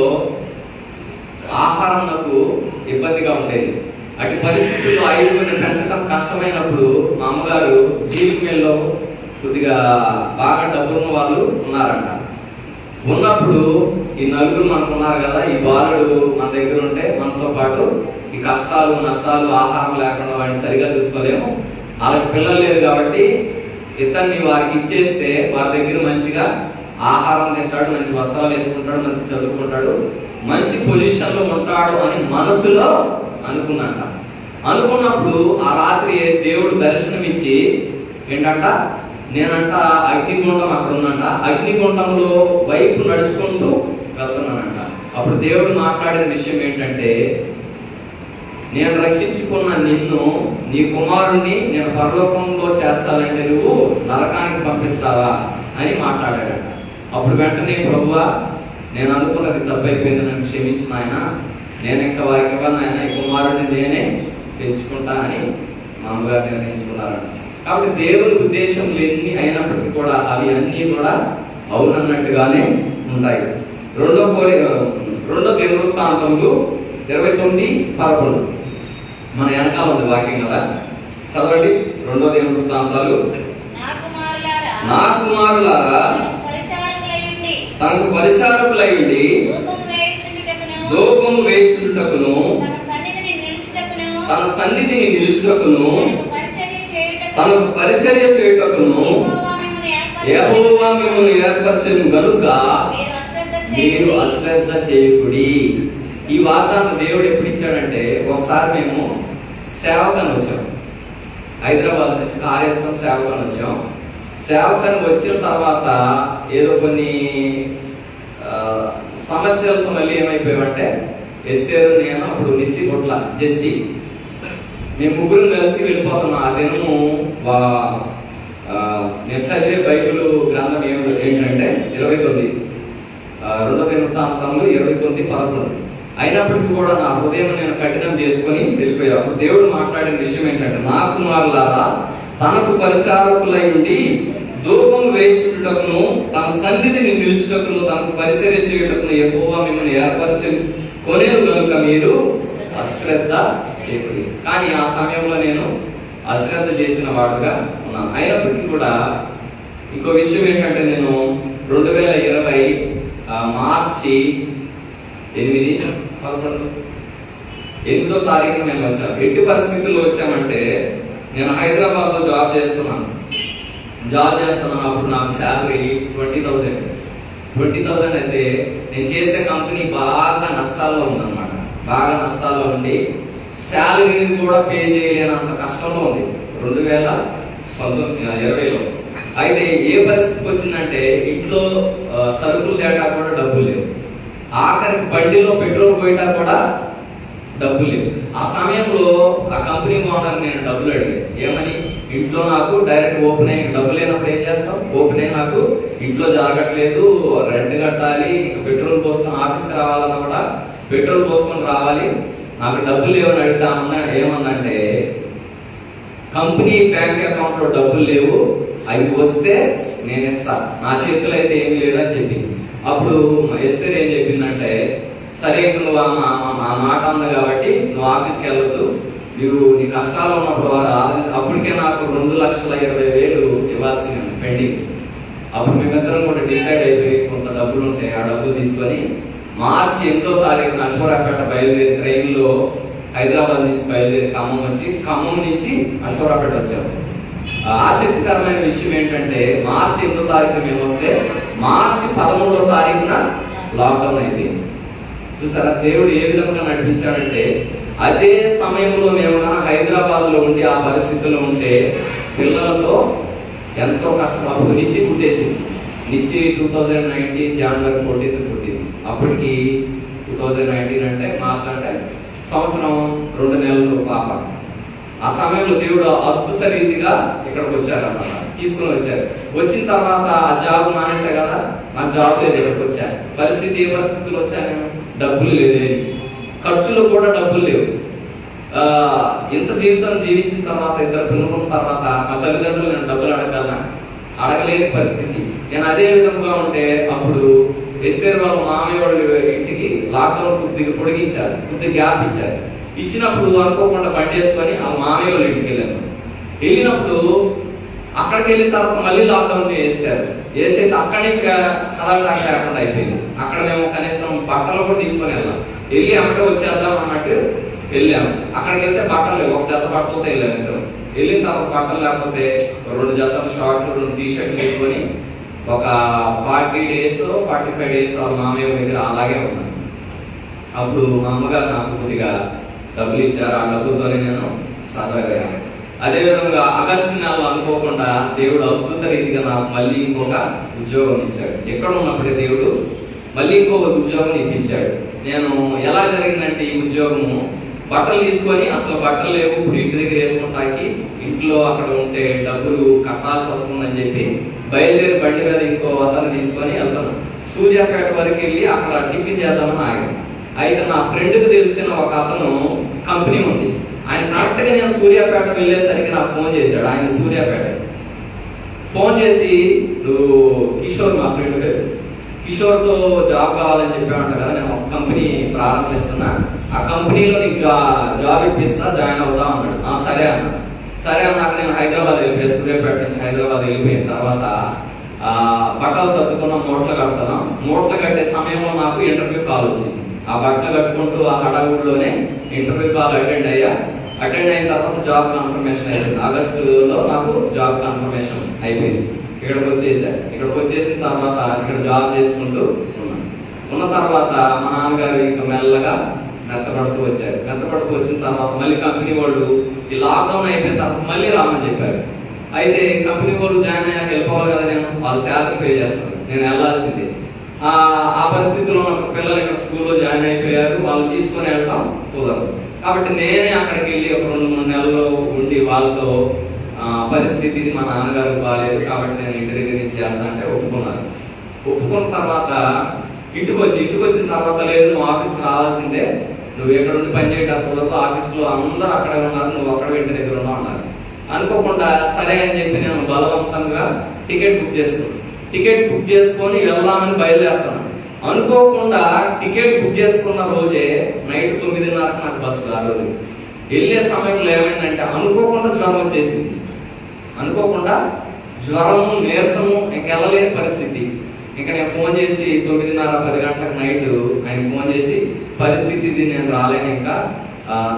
ఆహారం నాకు ఇబ్బందిగా ఉండేది. అటు పరిస్థితుల్లో 5 పెంచడం కష్టమైనప్పుడు మా అమ్మగారు జీవితంలో కొద్దిగా బాగా డబ్బున్న వాళ్ళు ఉన్నారంట. ఉన్నప్పుడు ఈ 4 మనకు ఉన్నారు కదా, ఈ బాలుడు మన దగ్గర ఉంటే మనతో పాటు ఈ కష్టాలు నష్టాలు, ఆహారం లేకుండా వాడిని సరిగా చూసుకోలేము. వాళ్ళకి పిల్లలు లేదు కాబట్టి ఇతన్ని వారికి ఇచ్చేస్తే వారి దగ్గర మంచిగా ఆహారం తింటాడు, మంచి వస్త్రాలు వేసుకుంటాడు, మంచి చదువుకుంటాడు, మంచి పొజిషన్ లో ఉంటాడు అని మనసులో అనుకున్నట్ట. అనుకున్నప్పుడు ఆ రాత్రి దేవుడు దర్శనం ఇచ్చి ఏంటంట, నేనంట అగ్నిగుండం అక్కడ ఉందంట, అగ్నిగుండంలో వైపు నడుచుకుంటూ వెళ్తున్నానంట. అప్పుడు దేవుడు మాట్లాడిన విషయం ఏంటంటే, నేను రక్షించుకున్న నిన్ను, నీ కుమారుణ్ణి నేను పరలోకంలో చేర్చాలంటే నువ్వు నరకానికి పంపిస్తావా అని మాట్లాడాడట. అప్పుడు వెంటనే ప్రభువా, నేను అనుకున్నది తప్పైపోయింది, నన్ను క్షమించిన ఆయన, నేను ఇంకా వారికి ఇవ్వను ఆయన, ఈ కుమారుడిని నేనే పెంచుకుంటా అని మా అమ్మగారు నిర్ణయించుకున్నారట. కాబట్టి దేవుని ఉద్దేశంలో ఎన్ని అయినప్పటికీ కూడా అవి అన్నీ కూడా అవునన్నట్టుగానే ఉంటాయి. రెండో దినవృత్తాంతములు 29:11 మన వెనకాల ఉంది వాక్యం కదా, చదవండి. 2 దినవృత్తాంతాలు. నా కుమారులారా తనకు పరిచారకులై ఉండి ధూపము వేయుటకును తన సన్నిధిని నిలుచుటకును తనకు పరిచర్య చేయుటకును యెహోవా మిమ్మును ఏర్పరచెను గనుక మీరు అశ్రద్ధ చేయకుడి. ఈ వాగ్దానం దేవుడు ఎప్పుడు ఇచ్చాడంటే, ఒకసారి మేము సేవకని వచ్చాం, హైదరాబాద్ నుంచి కార్యక్రమం సేవకని వచ్చాం. సేవకని వచ్చిన తర్వాత ఏదో కొన్ని సమస్యలతో మళ్ళీ ఏమైపోయామంటే, ఎస్టేరు, నేను, అప్పుడు నిస్సి బొట్ల జెస్సి, మేము ముగ్గురు కలిసి వెళ్ళిపోతున్నాం. ఆ దినము నేను చదివే బైబిల్ గ్రంథం ఏంటంటే 29 2 దినవృత్తాంతములు 29:11. అయినప్పటికీ కూడా నా హృదయం నేను కఠినం చేసుకొని వెళ్ళిపోయా. అప్పుడు దేవుడు మాట్లాడిన విషయం ఏంటంటే, నా కుమారులారా తనకు పరిచారకులై ఉండి ధూపం వేయుటకును తన సన్నిధిని నిలుచుటకును తనకు పరిచర్య చేయుటకును యెహోవా మిమ్మల్ని ఏర్పరచెను కొనేరు కనుక మీరు అశ్రద్ధ చేయకుడి. కానీ ఆ సమయంలో నేను అశ్రద్ధ చేసిన వాడుగా ఉన్నాను. అయినప్పటికీ కూడా ఇంకో విషయం ఏంటంటే, నేను 2020 మార్చి 8వ తారీఖున మేము వచ్చాము. ఎట్టి పరిస్థితుల్లో వచ్చామంటే, నేను హైదరాబాద్ లో జాబ్ చేస్తున్నాను. అప్పుడు నాకు శాలరీ 20,000 అయితే నేను చేసే కంపెనీ బాగా నష్టాల్లో ఉందన్నమాట. బాగా నష్టాల్లో ఉండి శాలరీని కూడా పే చేయలేనంత కష్టంలో ఉంది 2020లో. అయితే ఏ పరిస్థితికి వచ్చిందంటే, ఇంట్లో సరుకులు తేటా కూడా డబ్బులు లేవు, ఆఖరికి బండిలో పెట్రోల్ పోయిటా కూడా డబ్బులు లేవు. ఆ సమయంలో ఆ కంపెనీ ఓనర్ నేను డబ్బులు అడిగాను. ఏమని? ఇంట్లో నాకు డైరెక్ట్ ఓపెన్ అయ్యి డబ్బులు లేనప్పుడు ఏం చేస్తాం, ఓపెన్ అయ్యి నాకు ఇంట్లో జరగట్లేదు, రెంట్ కట్టాలి, పెట్రోల్ పోసుకొని ఆఫీస్కి రావాలన్నా కూడా పెట్రోల్ పోసుకొని రావాలి, నాకు డబ్బులు లేవని అడుగుతామన్నా ఏమన్నంటే, కంపెనీ బ్యాంక్ అకౌంట్ లో డబ్బులు లేవు, అవి వస్తే నేను ఇస్తా, నా చేతులు అయితే ఏం లేదని చెప్పి. అప్పుడు ఎస్తేర్ ఏం చెప్పిందంటే, సరే నువ్వు ఆ మాట అంది కాబట్టి నువ్వు ఆఫీస్కి వెళ్ళొద్దు, నువ్వు నీ కష్టాల్లో ఉన్నప్పుడు అప్పటికే నాకు 2,20,000 ఇవ్వాల్సింది పెండింగ్. అప్పుడు మేమిద్దరం కూడా డిసైడ్ అయిపోయి కొంత డబ్బులు ఉంటే ఆ డబ్బులు తీసుకొని మార్చి 8వ తారీఖున అశ్వరాపేట బయలుదేరి ట్రైన్లో హైదరాబాద్ నుంచి బయలుదేరి ఖమ్మం వచ్చి, ఖమ్మం నుంచి అశ్వరాపేట వచ్చాము. ఆసక్తికరమైన విషయం ఏంటంటే, మార్చి 8వ తారీఖున మేము వస్తే మార్చి 13వ తారీఖున లాక్డౌన్ అయింది. చూసారా దేవుడు ఏ విధంగా నడిపించాడంటే, అదే సమయంలో మేము హైదరాబాద్ లో ఉండి ఆ పరిస్థితుల్లో ఉంటే పిల్లలతో ఎంతో కష్టం. అప్పుడు నిసి పుట్టేసింది. నిసి 2019 జనవరి 14 పుట్టింది. అప్పటికి 2019 అంటే మార్చ్ అంటే సంవత్సరం 2 నెలలు పాప. ఆ సమయంలో దేవుడు అద్భుత రీతిగా ఇక్కడికి వచ్చారన్నమాట, తీసుకుని వచ్చారు. వచ్చిన తర్వాత ఆ జాబ్ మానేసా కదా, నాకు జాబ్ లేదు, ఇక్కడికి వచ్చా. పరిస్థితి ఏ పరిస్థితులు వచ్చాను, డబ్బులు లేదు, ఖర్చులు కూడా డబ్బులు లేవు. ఇంత జీవితం జీవించిన తర్వాత, 2 పిల్లల తర్వాత మా తల్లిదండ్రులు నేను డబ్బులు అడగలనా, అడగలేని పరిస్థితి. నేను అదే విధంగా ఉంటే అప్పుడు ఎస్టేర్ వాళ్ళ మామయ్య వాళ్ళ ఇంటికి లాక్డౌన్ కొద్దిగా పొడిగించారు, కొద్దిగా గ్యాప్ ఇచ్చారు. ఇచ్చినప్పుడు అనుకోకుండా బండి వేసుకొని ఆ మామయ్య వాళ్ళ ఇంటికి వెళ్ళాను. వెళ్ళినప్పుడు అక్కడికి వెళ్ళిన తర్వాత మళ్ళీ లాక్డౌన్ వేసారు. వేసైతే అక్కడి నుంచి కదలడానికి లేకుండా అయిపోయింది. అక్కడ మేము కనీసం బట్టలు కూడా తీసుకొని వెళ్ళాం. వెళ్ళి అక్కడే వచ్చేద్దాం అన్నట్టు వెళ్ళాము. అక్కడికి వెళ్తే బట్టలు లేవు, ఒక జత బట్టలతో వెళ్ళాము ఇద్దరు. వెళ్ళిన తర్వాత బట్టలు లేకపోతే 2 జతలు షార్ట్లు, 2 టీ-షర్ట్లు తీసుకొని ఒక 40 days 45 days వాళ్ళ మామయ్య దగ్గర అలాగే ఉన్నాను. అప్పుడు మా అమ్మగారు నాకు కొద్దిగా డబ్బులు ఇచ్చారు. ఆ డబ్బులతోనే నేను సర్వైవ్ అయ్యాను. అదేవిధంగా ఆగస్టు నెలలో అనుకోకుండా దేవుడు అద్భుత రీతిగా నాకు మళ్ళీ ఇంకొక ఉద్యోగం ఇచ్చాడు. ఎక్కడ ఉన్నప్పుడే దేవుడు మళ్ళీ ఇంకొక ఉద్యోగం ఇప్పించాడు. నేను ఎలా జరిగిందంటే, ఈ ఉద్యోగము బట్టలు తీసుకొని అసలు బట్టలు లేవు, ఇప్పుడు ఇంటి దగ్గర వేసుకుంటానికి ఇంట్లో అక్కడ ఉంటే డబ్బులు కట్టాల్సి వస్తుందని చెప్పి బయలుదేరి బండి మీద ఇంకో అతను తీసుకొని వెళ్తున్నాను. సూర్యాపేట వరకు వెళ్ళి అక్కడ టిఫిన్ చేద్దామని ఆగాను. అయితే నా ఫ్రెండ్కి తెలిసిన ఒక అతను కంపెనీ ఉంది, ఆయన కరెక్ట్ గా నేను సూర్యాపేట వెళ్ళేసరికి నాకు ఫోన్ చేశాడు. ఆయన సూర్యాపేట ఫోన్ చేసి, నువ్వు కిషోర్, మా ఫ్రెండ్ పేరు కిషోర్ తో జాబ్ కావాలని చెప్పామంట కదా, నేను ఒక కంపెనీ ప్రారంభిస్తున్నా, ఆ కంపెనీలో నీకు జాబ్ ఇప్పిస్తా, జాయిన్ అవుతా అన్నాడు. సరే అన్న. సరే అన్నాక నేను హైదరాబాద్ వెళ్ళిపోయాను. సూర్యాపేట నుంచి హైదరాబాద్ వెళ్ళిపోయిన తర్వాత బట్టలు సర్దుకున్నాం, మూటలు కడతాం. మూటలు కట్టే సమయంలో నాకు ఇంటర్వ్యూ కాల్ వచ్చింది. ఆ బట్టలు కట్టుకుంటూ ఆ హడావుడిలోనే ఇంటర్వ్యూ కాల్ అటెండ్ అయ్యా. అటెండ్ అయిన తర్వాత జాబ్ కన్ఫర్మేషన్ అయిపోయింది. ఆగస్టులో నాకు జాబ్ కన్ఫర్మేషన్ అయిపోయింది. ఇక్కడికి వచ్చేసాను. ఇక్కడికి వచ్చేసిన తర్వాత ఇక్కడ జాబ్ చేసుకుంటూ ఉన్నాను. ఉన్న తర్వాత మా నాన్నగారు ఇంకా మెల్లగా మెత్తపడుతూ వచ్చారు. మెత్తపడుతూ వచ్చిన తర్వాత మళ్ళీ కంపెనీ వాళ్ళు ఈ లాక్డౌన్ అయిపోయిన తర్వాత మళ్ళీ రామని చెప్పారు. అయితే కంపెనీ వాళ్ళు జాయిన్ అయ్యాక వెళ్ళిపోవాలి కదా, నేను వాళ్ళ శాలరీ పే చేస్తాను, నేను వెళ్ళాల్సిందే. ఆ పరిస్థితిలో నాకు పిల్లలు ఇక్కడ స్కూల్లో జాయిన్ అయిపోయారు, వాళ్ళు తీసుకొని వెళ్తాం కుదరదు. కాబట్టి నేనే అక్కడికి వెళ్ళి ఒక 2-3 నెలలు ఉండి వాళ్ళతో పరిస్థితి మా నాన్నగారు బాగాలేదు కాబట్టి నేను ఇంటి దగ్గర నుంచి చేస్తా అంటే ఒప్పుకున్నారు. ఒప్పుకున్న తర్వాత ఇంటికి వచ్చిన తర్వాత, లేదు నువ్వు ఆఫీస్కి రావాల్సిందే, నువ్వు ఎక్కడ ఉండి పని చేయడానికి ఆఫీస్ లో అందరూ అక్కడే ఉన్నారు, నువ్వు అక్కడ ఇంటి దగ్గర ఉన్నావు అన్నారు. అనుకోకుండా సరే అని చెప్పి నేను బలవంతంగా టికెట్ బుక్ చేసుకొని వెళ్దామని బయలుదేరుతాను. అనుకోకుండా టికెట్ బుక్ చేసుకున్న రోజే నైట్ 9:30 నాకు బస్సు. ఆ రోజు వెళ్ళే సమయంలో ఏమైందంటే అనుకోకుండా జ్వరం వచ్చేసింది. అనుకోకుండా జ్వరము, నీరసము, ఇంకెళ్ళలేని పరిస్థితి. ఇంకా నేను ఫోన్ చేసి 9:30-10 గంటలకు నైట్ ఆయన ఫోన్ చేసి, పరిస్థితి ఇది, నేను రాలేను, ఇంకా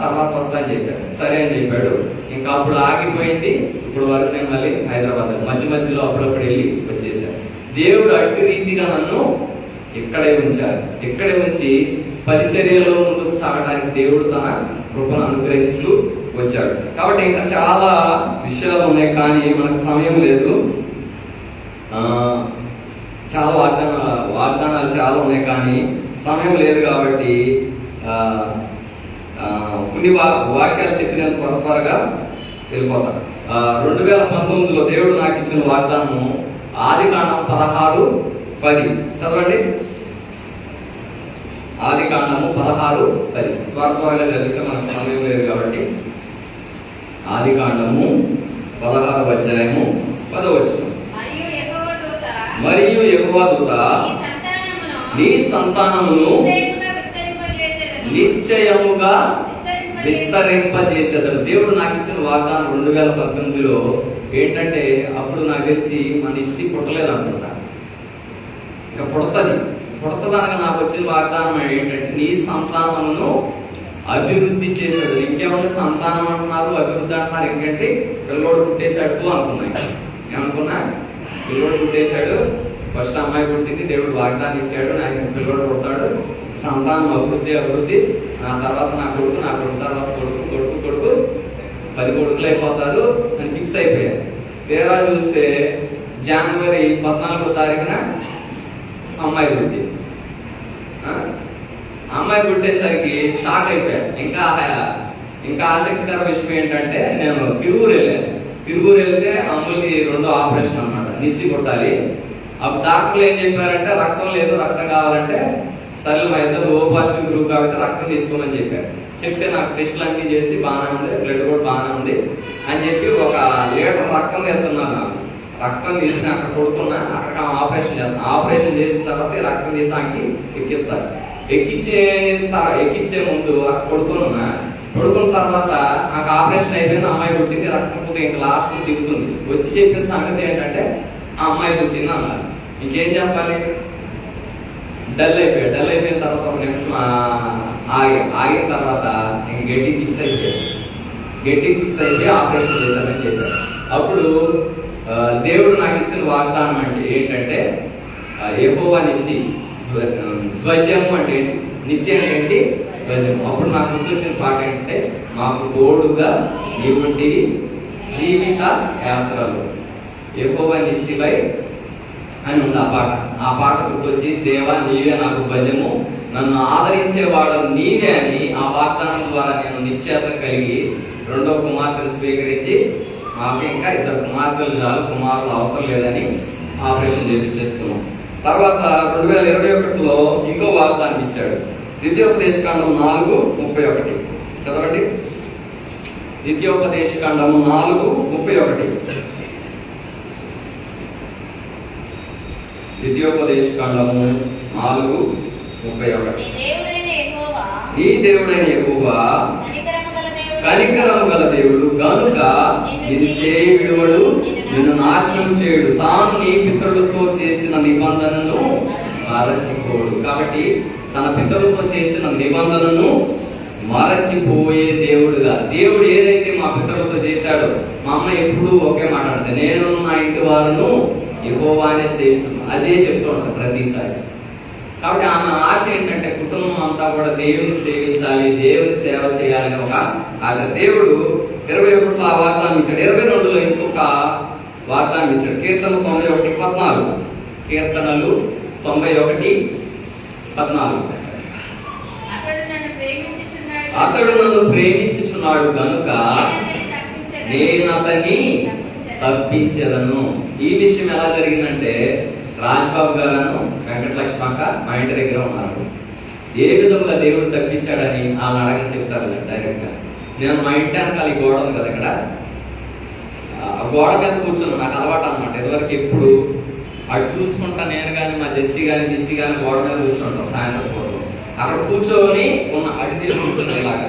తర్వాత వస్తా అని చెప్పాడు. సరే అని చెప్పాడు. ఇంకా అప్పుడు ఆగిపోయింది. ఇప్పుడు వరకు నేను మళ్ళీ హైదరాబాద్ మధ్యలో అప్పుడప్పుడు వెళ్ళి వచ్చేసాను. దేవుడు అట్టి రీతిగా నన్ను ఇక్కడే ఉంచారు. ఇక్కడే ఉంచి పరిచర్యలో ముందుకు సాగడానికి దేవుడు తన కృపను అనుగ్రహిస్తూ వచ్చాడు. కాబట్టి ఇంకా చాలా విషయాలు ఉన్నాయి, కానీ మనకు సమయం లేదు. చాలా వాగ్దానాలు చాలా ఉన్నాయి, కానీ సమయం లేదు. కాబట్టి కొన్ని వాక్యాలు చెప్పిన త్వరగా వెళ్ళిపోతాను. 2019లో దేవుడు నాకు ఇచ్చిన వాగ్దానం ఆదికాండం 16:10 చదవండి. ఆదికాండము 16:10 త్వరగా చదివితే మనకు సమయం లేదు కాబట్టి. ఆదికాండము 16వ అధ్యాయము 10వ వచనం. మరియు యెహోవా దూత నీ సంతానమును నిశ్చయముగా విస్తరింపజేసేదను. దేవుడు నాకు ఇచ్చిన వాగ్దానం 2018లో ఏంటంటే, అప్పుడు నాకు తెలిసి మన ఇస్సి పుట్టలేదు అనుకుంటా, ఇక పుడతదనగా నాకు వచ్చిన వాగ్దానం ఏంటంటే, నీ సంతానమును అభివృద్ధి చేసేది. ఇంకేమన్నా సంతానం అంటున్నారు, అభివృద్ధి అంటున్నారు. ఇంకేంటి, పిల్లోడు పుట్టేశాడు అనుకున్నాయి. ఏమనుకున్నా, పిల్లోడు పుట్టేశాడు, ఫస్ట్ అమ్మాయి పుట్టింది, దేవుడు వాగ్దానం ఇచ్చాడు, నాకు పిల్లోడు పుడతాడు, సంతానం అభివృద్ధి, నా తర్వాత నా కొడుకు తర్వాత కొడుకు 10 కొడుకులు అయిపోతారు అని ఫిక్స్ అయిపోయారు. తీరా చూస్తే జనవరి 14వ తారీఖున అమ్మాయి పుట్టింది. అమ్మాయి పుట్టేసరికి షాక్ అయిపోయారు. ఇంకా ఆసక్తికర విషయం ఏంటంటే, నేను తిరువూరు వెళ్తే అమ్ములకి 2వ ఆపరేషన్ అన్నమాట, నిస్సి కొట్టాలి. అప్పుడు డాక్టర్లు ఏం చెప్పారంటే, రక్తం లేదు, రక్తం కావాలంటే సరే మా ఇద్దరు ఓ పాజిటివ్ గ్రూప్ కాబట్టి రక్తం తీసుకోమని చెప్పారు. చెప్తే నాకు టెస్టులు అన్ని చేసి బాగానే ఉంది, బ్లడ్ కూడా బాగానే ఉంది అని చెప్పి 1 లీటర్ రక్తం తీస్తున్నారు. నాకు రక్తం తీసి అక్కడ కొడుకున్నా, అక్కడ ఆపరేషన్ చేస్తాను. ఆపరేషన్ చేసిన తర్వాత రక్తం తీసి ఆకి ఎక్కిస్తారు. ఎక్కించే ముందు అక్కడ కొడుకున్న తర్వాత నాకు ఆపరేషన్ అయిపోయింది, అమ్మాయి పుట్టింది, రక్తం పుట్టి ఇంకా లాస్ట్ దిగుతుంది. వచ్చి చెప్పిన సంగతి ఏంటంటే, ఆ అమ్మాయి పుట్టింది అన్నారు. ఇంకేం చెప్పాలి, డల్ అయిపోయిన తర్వాత 1 నిమిషం ఆగిన తర్వాత ఇంక గట్టికి ఫిక్స్ అయిపోయి ఆపరేషన్ చేశానని చెప్పారు. అప్పుడు దేవుడు నాకు ఇచ్చిన వాగ్దానం అంటే ఏంటంటే, యెహోవా నిస్సి, ధ్వజము అంటే నిస్సి అంటే ధ్వజము. అప్పుడు నాకు గుర్తొచ్చిన పాట ఏంటంటే, మాకు తోడుగా నీవుంటివి జీవిత యాత్రలు. యెహోవా నిస్సిపై అని ఉంది ఆ పాట. ఆ పాట గుర్తొచ్చి దేవా నీవే నాకు భజము, నన్ను ఆదరించేవాడు నీవే అని ఆ వాగ్దానం ద్వారా నేను నిశ్చయత కలిగి రెండో కుమార్తెను స్వీకరించి మాకు ఇంకా 2 కుమార్తెలు చాలు, కుమారులు అవసరం లేదని ఆపరేషన్ చేయించేస్తున్నాం. తర్వాత 2021లో ఇంకో వాగ్దానం ఇచ్చాడు. ద్వితీయోపదేశకాండం 4:31 చదవండి. ద్వితీయోపదేశకాండము 4:31. ద్వితీయోపదేశకాండము 4:31. ఈ దేవుడైన యెహోవా కనికరము గల దేవుడు గనుక నిన్ను చేయి విడువడు, నిన్ను నాశనం చేయుడు, తాను నీ పితరులతో చేసిన నిబంధనను మరచిపోడు. కాబట్టి తన పితరులతో చేసిన నిబంధనను మరచిపోయే దేవుడుగా, దేవుడు ఏదైతే మా పితరులతో చేశాడో, మా అమ్మ ఎప్పుడు ఒకే మాట్లాడితే నేను నా ఇంటి వారును యెహోవానే సేవించను, అదే చెప్తుంటారు ప్రతిసారి. కాబట్టి ఆమె ఆశ ఏంటంటే కుటుంబం అంతా కూడా దేవుని సేవించాలి, దేవుని సేవ చేయాలని ఒక ఆశ. దేవుడు 21లో ఆ వాగ్దానం ఇచ్చాడు. 22లో ఇంకొక వాగ్దానం ఇచ్చాడు. కీర్తనలు 91:14. కీర్తనలు 91:14. అతడు నన్ను ప్రేమించుచున్నాడు గనుక నేను అతన్ని తప్పించదను. ఈ విషయం ఎలా జరిగిందంటే, రాజ్బాబు గారు వెంకటలక్ష్మక్క మా ఇంటి దగ్గర ఉన్నారు. ఏ విధంగా దేవుడు తప్పించాడని వాళ్ళని అడగని చెప్తారు డైరెక్ట్ గా. నేను మా ఇంటి వెనకాల ఈ గోడ ఉంది కదా, ఇక్కడ ఆ గోడ మీద కూర్చున్నాను. నాకు అలవాటు అనమాట. ఇదివరకు ఎప్పుడు అటు చూసుకుంటా నేను కానీ మా జెస్సీ కానీ జిస్సీ కానీ గోడ మీద కూర్చుంటాం సాయంత్రం పూటలో. అక్కడ కూర్చొని ఉన్న అటు తీసి కూర్చున్నాను.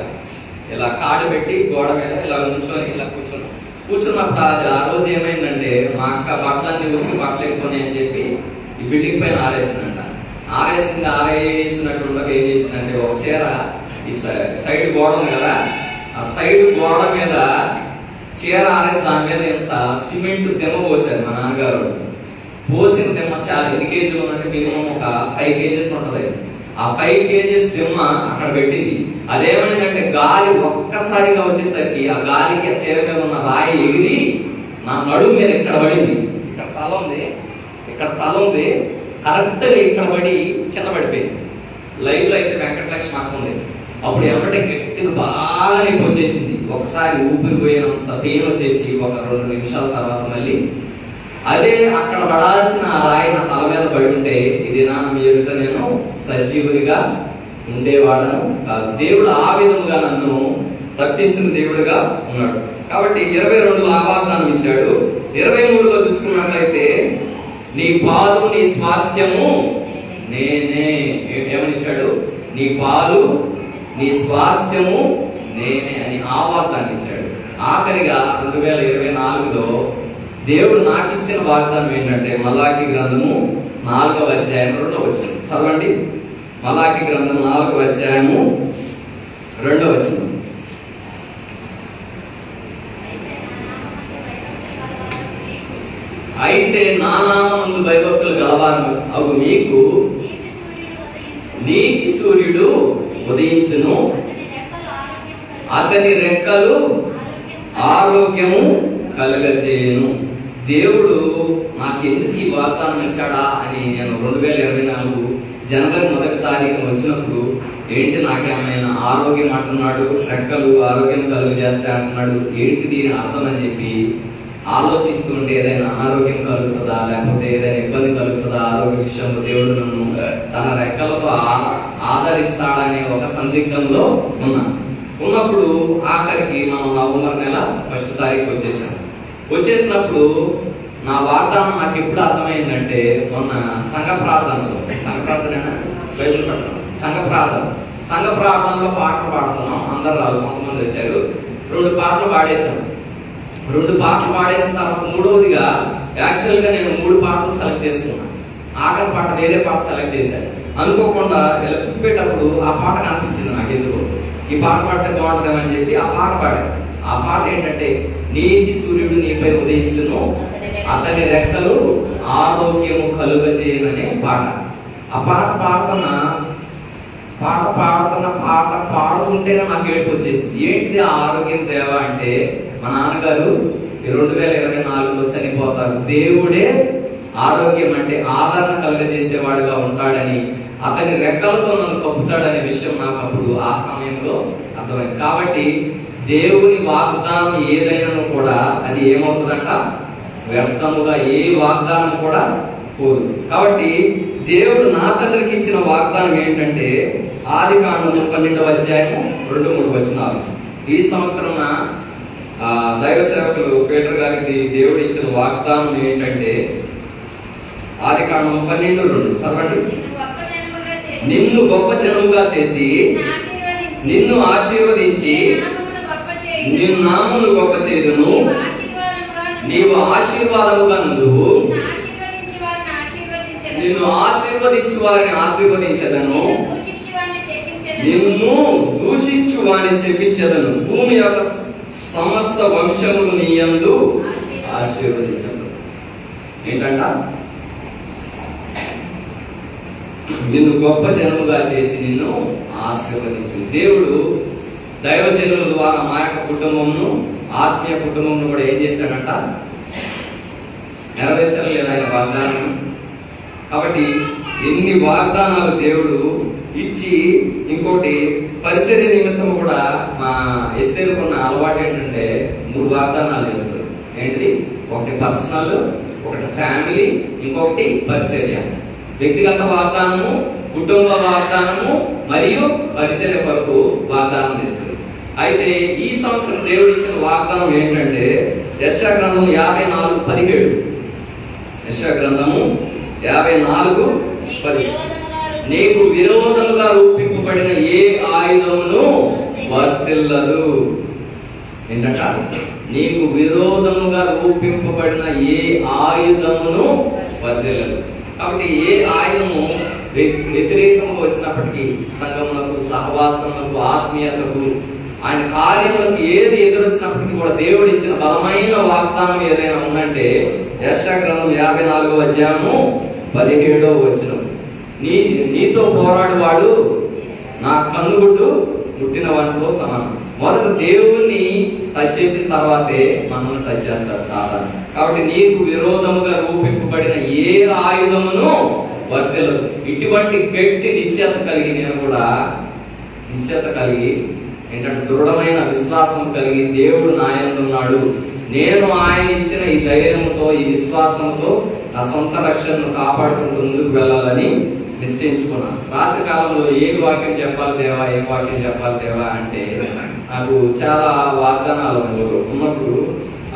ఇలా కాళ్ళు పెట్టి గోడ మీద ఇలా కూర్చొని ఇలా కూర్చున్నప్పుడు ఆ రోజు ఏమైందంటే, మా అక్క బట్టలన్నీ ఉరికి బట్టలు ఎక్కువని అని చెప్పి ఈ బిల్డింగ్ పైన ఆరేసిందంట. ఆరేసినట్టు ఏం చేసిందంటే, ఒక చీర ఈ సైడ్ గోడ ఉంది కదా, ఆ సైడ్ గోడ మీద చీర ఆరేసి దాని మీద ఎంత సిమెంట్ దిమ్మ పోసారు మా నాన్నగారు. పోసిన దిమ్మ చాలా ఎన్ని కేజీలు ఉందంటే మినిమం ఒక 5 కేజీస్ ఉంటుంది. ఆ 5 కేజీస్ దిమ్మ అక్కడ పెట్టింది. అదేమైందంటే గాలి ఒక్కసారిగా వచ్చేసరికి ఆ గాలికి ఆ చీర మీద ఉన్న రాయి ఎగిరి నా నడుము మీద ఇక్కడ పడింది. ఇక్కడ తల ఉంది కరెక్ట్ గా ఇక్కడ పడి కింద పడిపోయింది. లైవ్ లో అయితే వెంకటలక్ష్మి అక్క ఉంది. అప్పుడు ఏమంటే గట్టిగా బాగా నొప్పి వచ్చేసింది. ఒకసారి ఊపిరి పోయినంత పెయిన్ వచ్చేసి ఒక 2 నిమిషాల తర్వాత మళ్ళీ అదే అక్కడ పడాల్సిన ఆ రాయి నా తల మీద పడి ఉంటే ఇది నా ఎదుట నేను సజీవునిగా ఉండేవాడను కాదు. దేవుడు ఆ విధంగా నన్ను తప్పించిన దేవుడుగా ఉన్నాడు. కాబట్టి 22లో ఆ వాగ్దానం ఇచ్చాడు. 23లో చూసుకున్నట్లయితే నీ పాలు నీ స్వాస్థ్యము నేనే. ఏమని ఇచ్చాడు? నీ పాలు నీ స్వాస్థ్యము నేనే అని ఆ వాగ్దానం ఇచ్చాడు. ఆఖరిగా 2024లో దేవుడు నాకు ఇచ్చిన వాగ్దానం ఏంటంటే, మలాకి గ్రంథము 4వ అధ్యాయం 2వ వచనం చదవండి. మలాకి గ్రంథం 4వ అధ్యాయము 2వ వచనం. అయితే నా నామమందు భయభక్తులు గలవారు అవు మీకు నీతి సూర్యుడు ఉదయించును, అతని రెక్కలు ఆరోగ్యము కలగజేయును. దేవుడు నాకు ఎందుకు ఈ వాగ్దానం ఇచ్చాడా అని నేను 2024 జనవరి 1వ తారీఖున వచ్చినప్పుడు, ఏంటి నాకేమైనా ఆరోగ్యం అంటున్నాడు, రెక్కలు ఆరోగ్యం కలుగు చేస్తా అంటున్నాడు, ఏంటి దీని అర్థం అని చెప్పి ఆలోచిస్తుంటే ఏదైనా అనారోగ్యం కలుగుతుందా, లేకపోతే ఏదైనా ఇబ్బంది కలుగుతుందా ఆరోగ్య విషయంలో, దేవుడు నన్ను తన రెక్కలతో ఆదరిస్తాడనే ఒక సందిగ్ధంలో ఉన్నప్పుడు ఆఖరికి మనం నవంబర్ నెల 1వ తారీఖు వచ్చేసినప్పుడు నా వాగ్దానం నాకు ఎప్పుడు అర్థమైందంటే, మొన్న సంఘ ప్రార్థనలో బైబిల్ పట్టణం సంఘ ప్రార్థనలో పాటలు పాడుతున్నాం. అందరు రాదు, కొంతమంది వచ్చారు. 2 పాటలు పాడేశాను. 2 పాటలు పాడేసిన తర్వాత మూడవదిగా యాక్చువల్ గా నేను 3 పాటలు సెలెక్ట్ చేసుకున్నాను. ఆఖరి పాట వేరే పాట సెలెక్ట్ చేశాను. అనుకోకుండా ఇలా తిప్పేటప్పుడు ఆ పాట కనిపించింది నాకు. ఎందుకు ఈ పాట పాడితే బాగుంటుందని చెప్పి ఆ పాట పాడాను. ఆ పాట ఏంటంటే, నీతి సూర్యుడు నీపై ఉదయించును, అతని రెక్కలు ఆరోగ్యము కలుగజేయననే పాట. ఆ పాట పాడుతుంటేనే నాకు ఏడుపు వచ్చేసింది. ఏంటిది ఆరోగ్యం దేవా అంటే, మా నాన్నగారు 2024లో చనిపోతారు. దేవుడే ఆరోగ్యం అంటే ఆదరణ కలుగజేసేవాడుగా ఉంటాడని, అతని రెక్కలతో నన్ను కప్పుతాడనే విషయం నాకు అప్పుడు ఆ సమయంలో అర్థమైంది. కాబట్టి దేవుని వాగ్దానం ఏదైనా కూడా అది ఏమవుతుందంట, వ్యర్థముగా ఏ వాగ్దానం కూడా పోదు. కాబట్టి దేవుడు నా తండ్రికి ఇచ్చిన వాగ్దానం ఏంటంటే ఆదికాండము 12వ అధ్యాయము 2-3 వచనాలు. ఈ సంవత్సరం దైవ సేవకులు పీటర్ గారికి దేవుడు ఇచ్చిన వాగ్దానం ఏంటంటే ఆదికాండము 12:2 చదవండి. నిన్ను గొప్ప జనముగా చేసి నిన్ను ఆశీర్వదించి నిన్ను నామమును గొప్ప చేయుదును, నీవు ఆశీర్వాదముగా నుండువు, నిన్ను ఆశీర్వదించు వారిని ఆశీర్వదించదను, నిన్ను దూషించు వారిని శపించదను, భూమి యొక్క సమస్త వంశములు నీ యందు ఆశీర్వదించదు. ఏంటంట, నిన్ను గొప్ప జనముగా చేసి నిన్ను ఆశీర్వదించింది. దేవుడు దైవజనుల ద్వారా మా యొక్క కుటుంబమును, ఆత్మీయ కుటుంబమును కూడా ఏం చేశాడంట, నెరవేర్చలేదు ఆయన వాగ్దానం. కాబట్టి ఎన్ని వాగ్దానాలు దేవుడు ఇచ్చి, ఇంకోటి పరిచర్య నిమిత్తం కూడా మా ఎస్తేరుకున్న అలవాటు ఏంటంటే 3 వాగ్దానాలు చేస్తారు. ఏంటి, ఒకటి పర్సనల్, ఒకటి ఫ్యామిలీ, ఇంకొకటి పరిచర్య. వ్యక్తిగత వాగ్దానము, కుటుంబ వాగ్దానము మరియు పరిచర్య కొరకు వాగ్దానం చేస్తుంది. అయితే ఈ సంవత్సరం దేవుడు ఇచ్చిన వాగ్దానం ఏంటంటే యెషయా గ్రంథము 54:17. యెషయా గ్రంథము 54:17. నీకు విరోధముగా రూపింపబడిన ఏ ఆయుధమును వర్తిల్లదు. ఏంటంట, నీకు విరోధముగా రూపింపబడిన ఏ ఆయుధమును వర్తిల్లదు. కాబట్టి ఏ ఆయుధము వ్యతిరేకంగా వచ్చినప్పటికీ సంఘములకు, సహవాసములకు, ఆత్మీయతకు, ఆయన కార్యములకు ఏది ఎదురొచ్చినప్పటికీ కూడా దేవుడు ఇచ్చిన బలమైన వాగ్దానం ఏదైనా ఉందంటే యెషయా గ్రంథం 54వ అధ్యాయము 17వ వచనం. నీతో పోరాడువాడు నా కన్నుగుడ్డు ముట్టిన వానితో సమానం. మొదట దేవుణ్ణి టచ్ చేసిన తర్వాతే మనల్ని టచ్ చేస్తాడు సాధారణ. కాబట్టి నీకు విరోధముగా రూపింపబడిన ఏ ఆయుధమును వర్తిల్లదు. ఇటువంటి గట్టి నిశ్చయత కలిగి నేను కూడా నిశ్చయత కలిగి ఏంటంటే దృఢమైన విశ్వాసం కలిగి దేవుడు నా యందు ఉన్నాడు, నేను ఆయన ఇచ్చిన ఈ ధైర్యంతో, ఈ విశ్వాసంతో నా సొంత రక్షణను కాపాడుకుంటూ ముందుకు వెళ్ళాలని నిశ్చయించుకున్నాను. రాత్రి కాలంలో ఏ వాక్యం చెప్పాలి దేవా, ఏ వాక్యం చెప్పాలి దేవా అంటే నాకు చాలా వాగ్దానాలు ఉన్నప్పుడు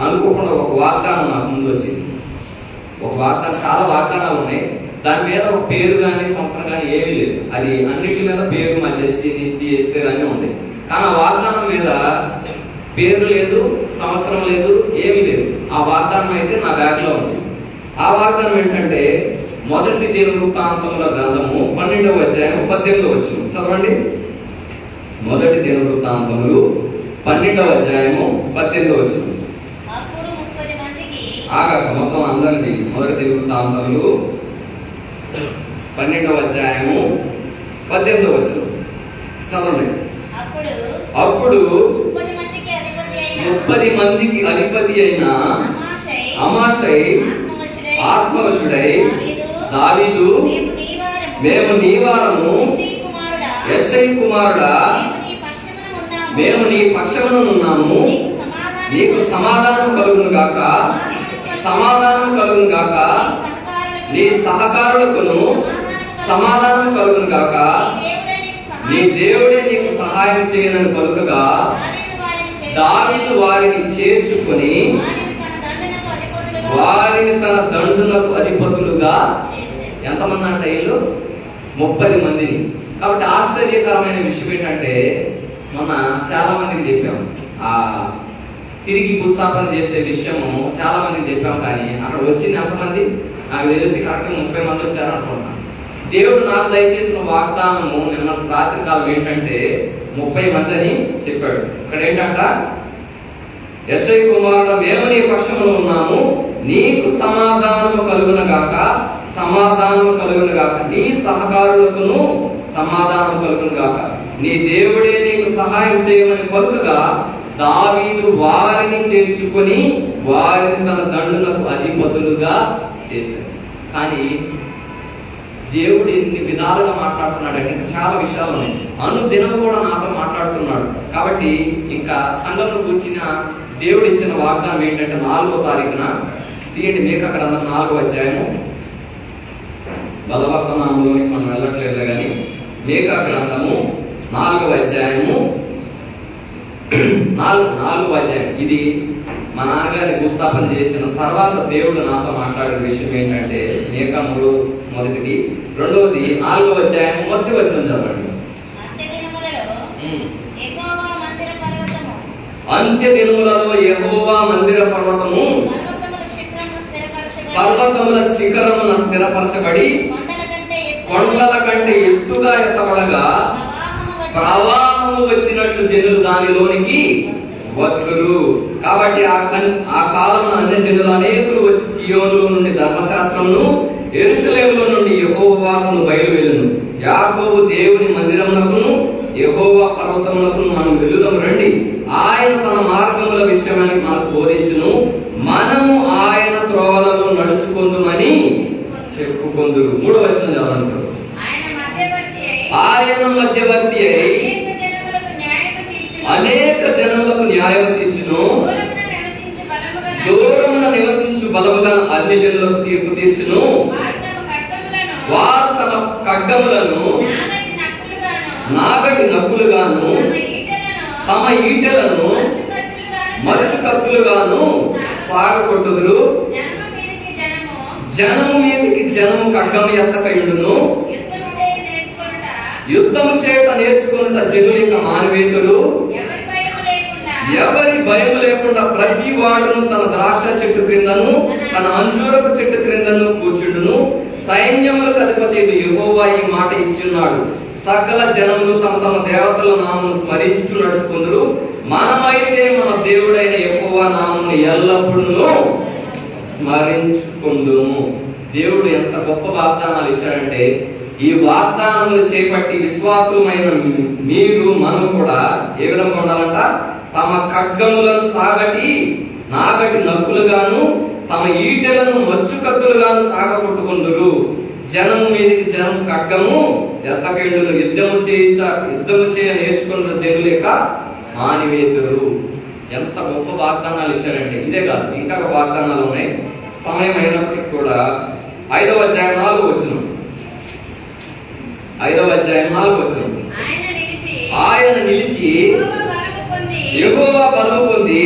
అనుకోకుండా ఒక వాగ్దానం నాకు ముందు వచ్చింది. ఒక వాగ్దానం, చాలా వాగ్దానాలు ఉన్నాయి, దాని మీద ఒక పేరు కానీ సంవత్సరం కానీ ఏమీ లేదు. అది అన్నిటి మీద పేరు మా ఎస్పేరు అన్నీ ఉంది. కానీ ఆ వాగ్దానం మీద పేరు లేదు, సంవత్సరం లేదు, ఏమీ లేదు. ఆ వాగ్దానం అయితే నా బ్యాగ్ లో ఉంది. ఆ వాగ్దానం ఏంటంటే మొదటి దినవృత్తాంతముల గ్రంథము 12వ అధ్యాయం 18వ వచనం చదవండి. మొదటి దినవృత్తాంతములు 12వ అధ్యాయము 18వ వచనం. ఆగాక మొత్తం అందరినీ మొదటి దినవృత్తాంతములు 12వ అధ్యాయము 18వ వచనం చదవండి. అప్పుడు 30 మందికి అధిపతి అయిన అమాషై ఆత్మవశుడై దావీదు, మేము నీ వారము, యెషై కుమారుడా, మేము నీ పక్షమున ఉన్నాము, నీకు సమాధానం కలుగును గాక, సమాధానం కలుగును గాక, నీ సహకారులకును సమాధానం కలుగును గాక, నీ దేవుడే నీకు సహాయం చేయనని పలుకగా దావీదు వారిని చేర్చుకొని వారిని తన దండులకు అధిపతులుగా ఎంతమంది అంటే వీళ్ళు 30 మందిని. కాబట్టి ఆశ్చర్యకరమైన విషయం ఏంటంటే మొన్న చాలా మందికి చెప్పాము, ఆ తిరిగి భూస్థాపన చేసే విషయము చాలా మందికి చెప్పాం. కానీ అక్కడ వచ్చింది ఎంతమంది నాకు తెలిసి కరెక్ట్గా 30 మంది వచ్చారు అనుకుంటున్నాను. దేవుడు నాకు దయచేసిన వాగ్దానము నిన్న రాత్రి కాలం ఏంటంటే 30 మంది అని చెప్పాడు. ఇక్కడ ఏంటంట, యెషై కుమారుడా, మేము నీ పక్షంలో ఉన్నాము, నీకు సమాధానము కలుగును గాక, సమాధానము కలుగును గాక, నీ సహకారులకును సమాధానం కలుగును గాక, నీ దేవుడే నీకు సహాయం చేయమని పలుకగా దావీదు వారిని చేర్చుకొని వారిని తన దండులకు అధిపతులుగా చేశాడు. కానీ దేవుడు ఎన్ని విధాలుగా మాట్లాడుతున్నాడు అంటే చాలా విషయాలు ఉన్నాయి. అనుదినం కూడా నాతో మాట్లాడుతున్నాడు. కాబట్టి ఇంకా సంఘంలో కూర్చిన దేవుడు ఇచ్చిన వాగ్దానం ఏంటంటే 4వ తారీఖున తీయండి మీకా గ్రంథం 4వ అధ్యాయము. బలవర్తనామంలోకి మనం వెళ్ళట్లేదు కానీ మీకా గ్రంథము 4వ అధ్యాయము 4వ అధ్యాయం. ఇది మా నాన్నగారిని భూస్థాపన చేసిన తర్వాత దేవుడు నాతో మాట్లాడిన విషయం ఏంటంటే మీకా 3 రెండవది 4వ అధ్యాయం మొదటి వచనం చదవండి. అంత్య దినములలో యెహోవా మందిర పర్వతము పర్వతముల శిఖరమున స్థిరపరచబడి కొండల కంటే ఎత్తుగా ఎత్తబడగా ప్రవాహము వచ్చినట్లు జనులు దానిలోనికి వచ్చురు. కాబట్టి ఆ కాలంలో అన్ని జనులు అనేకులు వచ్చి సియోనులో నుండి ధర్మశాస్త్రమును యెరూషలేములో నుండి యెహోవాకు బయలువెళ్ళును. యాకోబు దేవుని మందిరమునకును యెహోవా పర్వతమునకును మనం వెళుదాం రండి. ఆయన తన మార్గముల విషయమని మనకు బోధించును. మనము ఆయన త్రోవలలో నడుచుకుందుమని చెప్పుకొందురు. 3వ వచనం చదవండి. ఆయన మధ్యవర్తి అయి అనేక జనములకు న్యాయం తీర్చును. దూరమున నివసించు బలముగా అన్ని జనులకు తీర్పు తీర్చును. వారు తమ ఖడ్గములను నాగటి నక్కులుగాను తమ ఈటెలను మరుసు కత్తులుగాను సాగకొట్టుదురు. జనము మీదకి జనము ఖడ్గము ఎత్తకయుండును. యుద్ధము చేయట నేర్చుకున్న జనుల యొక్క మానవేతులు ఎవరి భయం లేకుండా ప్రతి వాడును తన ద్రాక్ష చెట్టు క్రిందను తన అంజూరపు చెట్టు క్రిందను కూర్చుండును. సైన్యములకు అధిపతి యెహోవా ఈ మాట ఇచ్చున్నాడు. సకల జనములు తమ తమ దేవతల నామమును స్మరించుచు నడుచుకుందురు. మనమైతే మన దేవుడైన యెహోవా నామమును ఎల్లప్పుడూ స్మరించుకుందుము. దేవుడు ఎంత గొప్ప వాగ్దానాలు ఇచ్చాడంటే ఈ వాగ్దానములు చేపట్టి విశ్వాసులమైన మీరు మనం కూడా ఏ విధంగా ఉండాలంట? తమ ఖడ్గములను నాగటి నక్కులుగాను తమ ఈటెలను మచ్చుకత్తులుగాను సాగకొట్టుకుందురు. జనము మీదకి జనం ఖడ్గము ఎత్తకెండును. యుద్ధము చేయ నేర్చుకున్న జనుల యొక్క మానివేతురు. ఎంత గొప్ప వాగ్దానాలు ఇచ్చాడంటే ఇదే కాదు, ఇంకా వాగ్దానాలు ఉన్నాయి. సమయం అయినప్పటికీ కూడా 5వ అధ్యాయం 4వ వచనం. 5వ అధ్యాయం 4వ వచనం. ఆయన నిలిచి యెహోవా బలము పొంది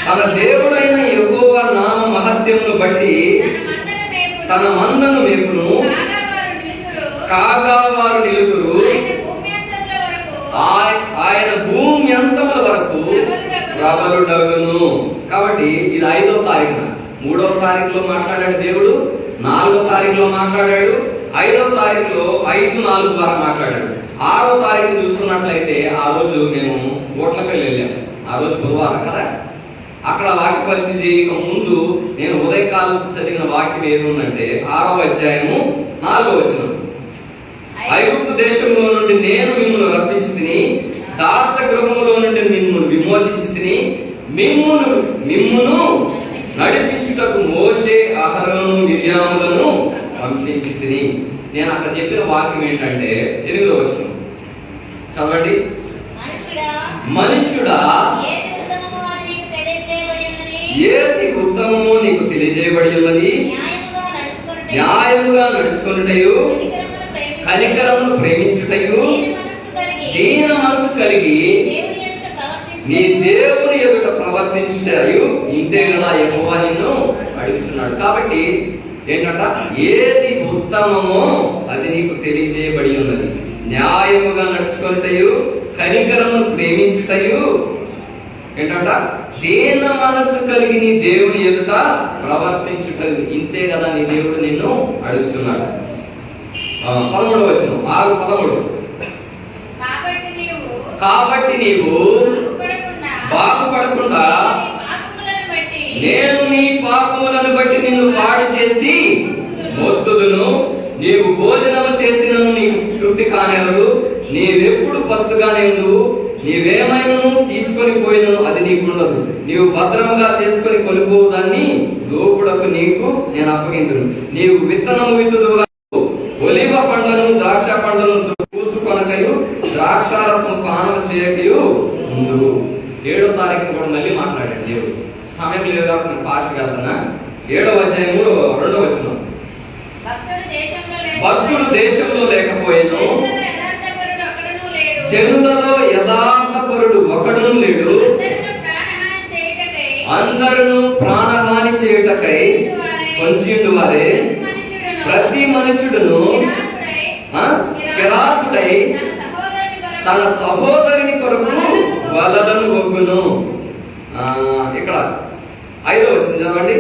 తన దేవుడైన యెహోవా నామ మహత్యమును బట్టి తన మందను మేపును. కాగా వారు నిలుతురు. ఆయన భూమి అంతముల వరకు ప్రబలుడగును. కాబట్టి ఇది 5వ తారీఖున. 3వ తారీఖులో మాట్లాడాడు దేవుడు, 4వ తారీఖులో మాట్లాడాడు, 5వ తారీఖులో 5-4 ద్వారా మాట్లాడాడు. 6వ తారీఖు చూసుకున్నట్లయితే ఆ రోజు మేము ఓట్లపల్లి వెళ్ళాము. ఆ రోజు బుధవారం కదా. అక్కడ వాక్య పరిచయం చేయక ముందు నేను ఉదయకాలం చదివిన వాక్యం ఏముందంటే 6వ అధ్యాయము 4వ వచనం. ఐగుప్తు దేశంలో నుండి నేను మిమ్మల్ని రప్పించి తిని, దాస గృహములో నుండి మిమ్మల్ని విమోచించి తిని, మిమ్మును నడిపించుటకు మోషే అహరోను మిర్యాములను పంపించి తిని. నేను అక్కడ చెప్పిన వాక్యం ఏంటంటే 8వ వచనం చదవండి. మనుష్యుడా ఏది ఉత్తమమో నీకు తెలియజేయబడి ఉన్నది. న్యాయముగా నడుచుకొనుటయు కనికరమును ప్రేమించుటయు దీన మనసు కలిగి నీ దేవుని ఎదుట ప్రవర్తించుటయు ఇంతే కదా యెహోవా నిన్ను అడుగుతున్నాడు. కాబట్టి ఏంటంట? ఏది ఉత్తమమో అది నీకు తెలియజేయబడి ఉన్నది. న్యాయముగా నడుచుకొనుటయు కనికరమును ప్రేమించుటయు ఏంటంట? దీన మనసు కలిగి నీ దేవుని ఎదుట ప్రవర్తించుటయు ఇంతే కదా నీ దేవుడు నిన్ను అడుగుతున్నాడు. 13వ వచనం 6:13. కాబట్టి నీవు బాగుపడకుండా నేను నీ పాపములను బట్టి నిన్ను పాడు చేసి మొత్తుదును. నీవు భోజనము చేసినను నీకు తృప్తి కానేరదు. నీవెప్పుడు పస్తుగానే ఉండు. నీవేమైనను తీసుకొని పోయినను అది నీకుండదు. నీవు భద్రముగా చేసుకొని కొనుక్కో దాన్ని దోపుడకు నీకు నేను అప్పగింతును. నీవు విత్తనము విత్తుదువు, ఒలివ పండ్లను ద్రాక్ష పండ్లను పూసుకొనకయు ద్రాక్షారసం పానం చేయకయు ముందు. 7వ తారీఖున కూడా మళ్ళీ మాట్లాడాడు దేవుడు. సమయం లేదు కాబట్టి నేను పాస్ కాదన్నా. 7వ అధ్యాయము 2వ వచనం. భక్తుడు దేశంలో లేకపోయిను, జనులలో యథార్థపరుడు ఒకడును లేడు, అందరూ ప్రాణహాని చేయుటకై కొంచెండు వారే, ప్రతి మనుషుడును కిరాతుడై తన సహోదరుని కొరకు వలలను ఒగ్గును. ఇక్కడ 5వ వచనం చదవండి.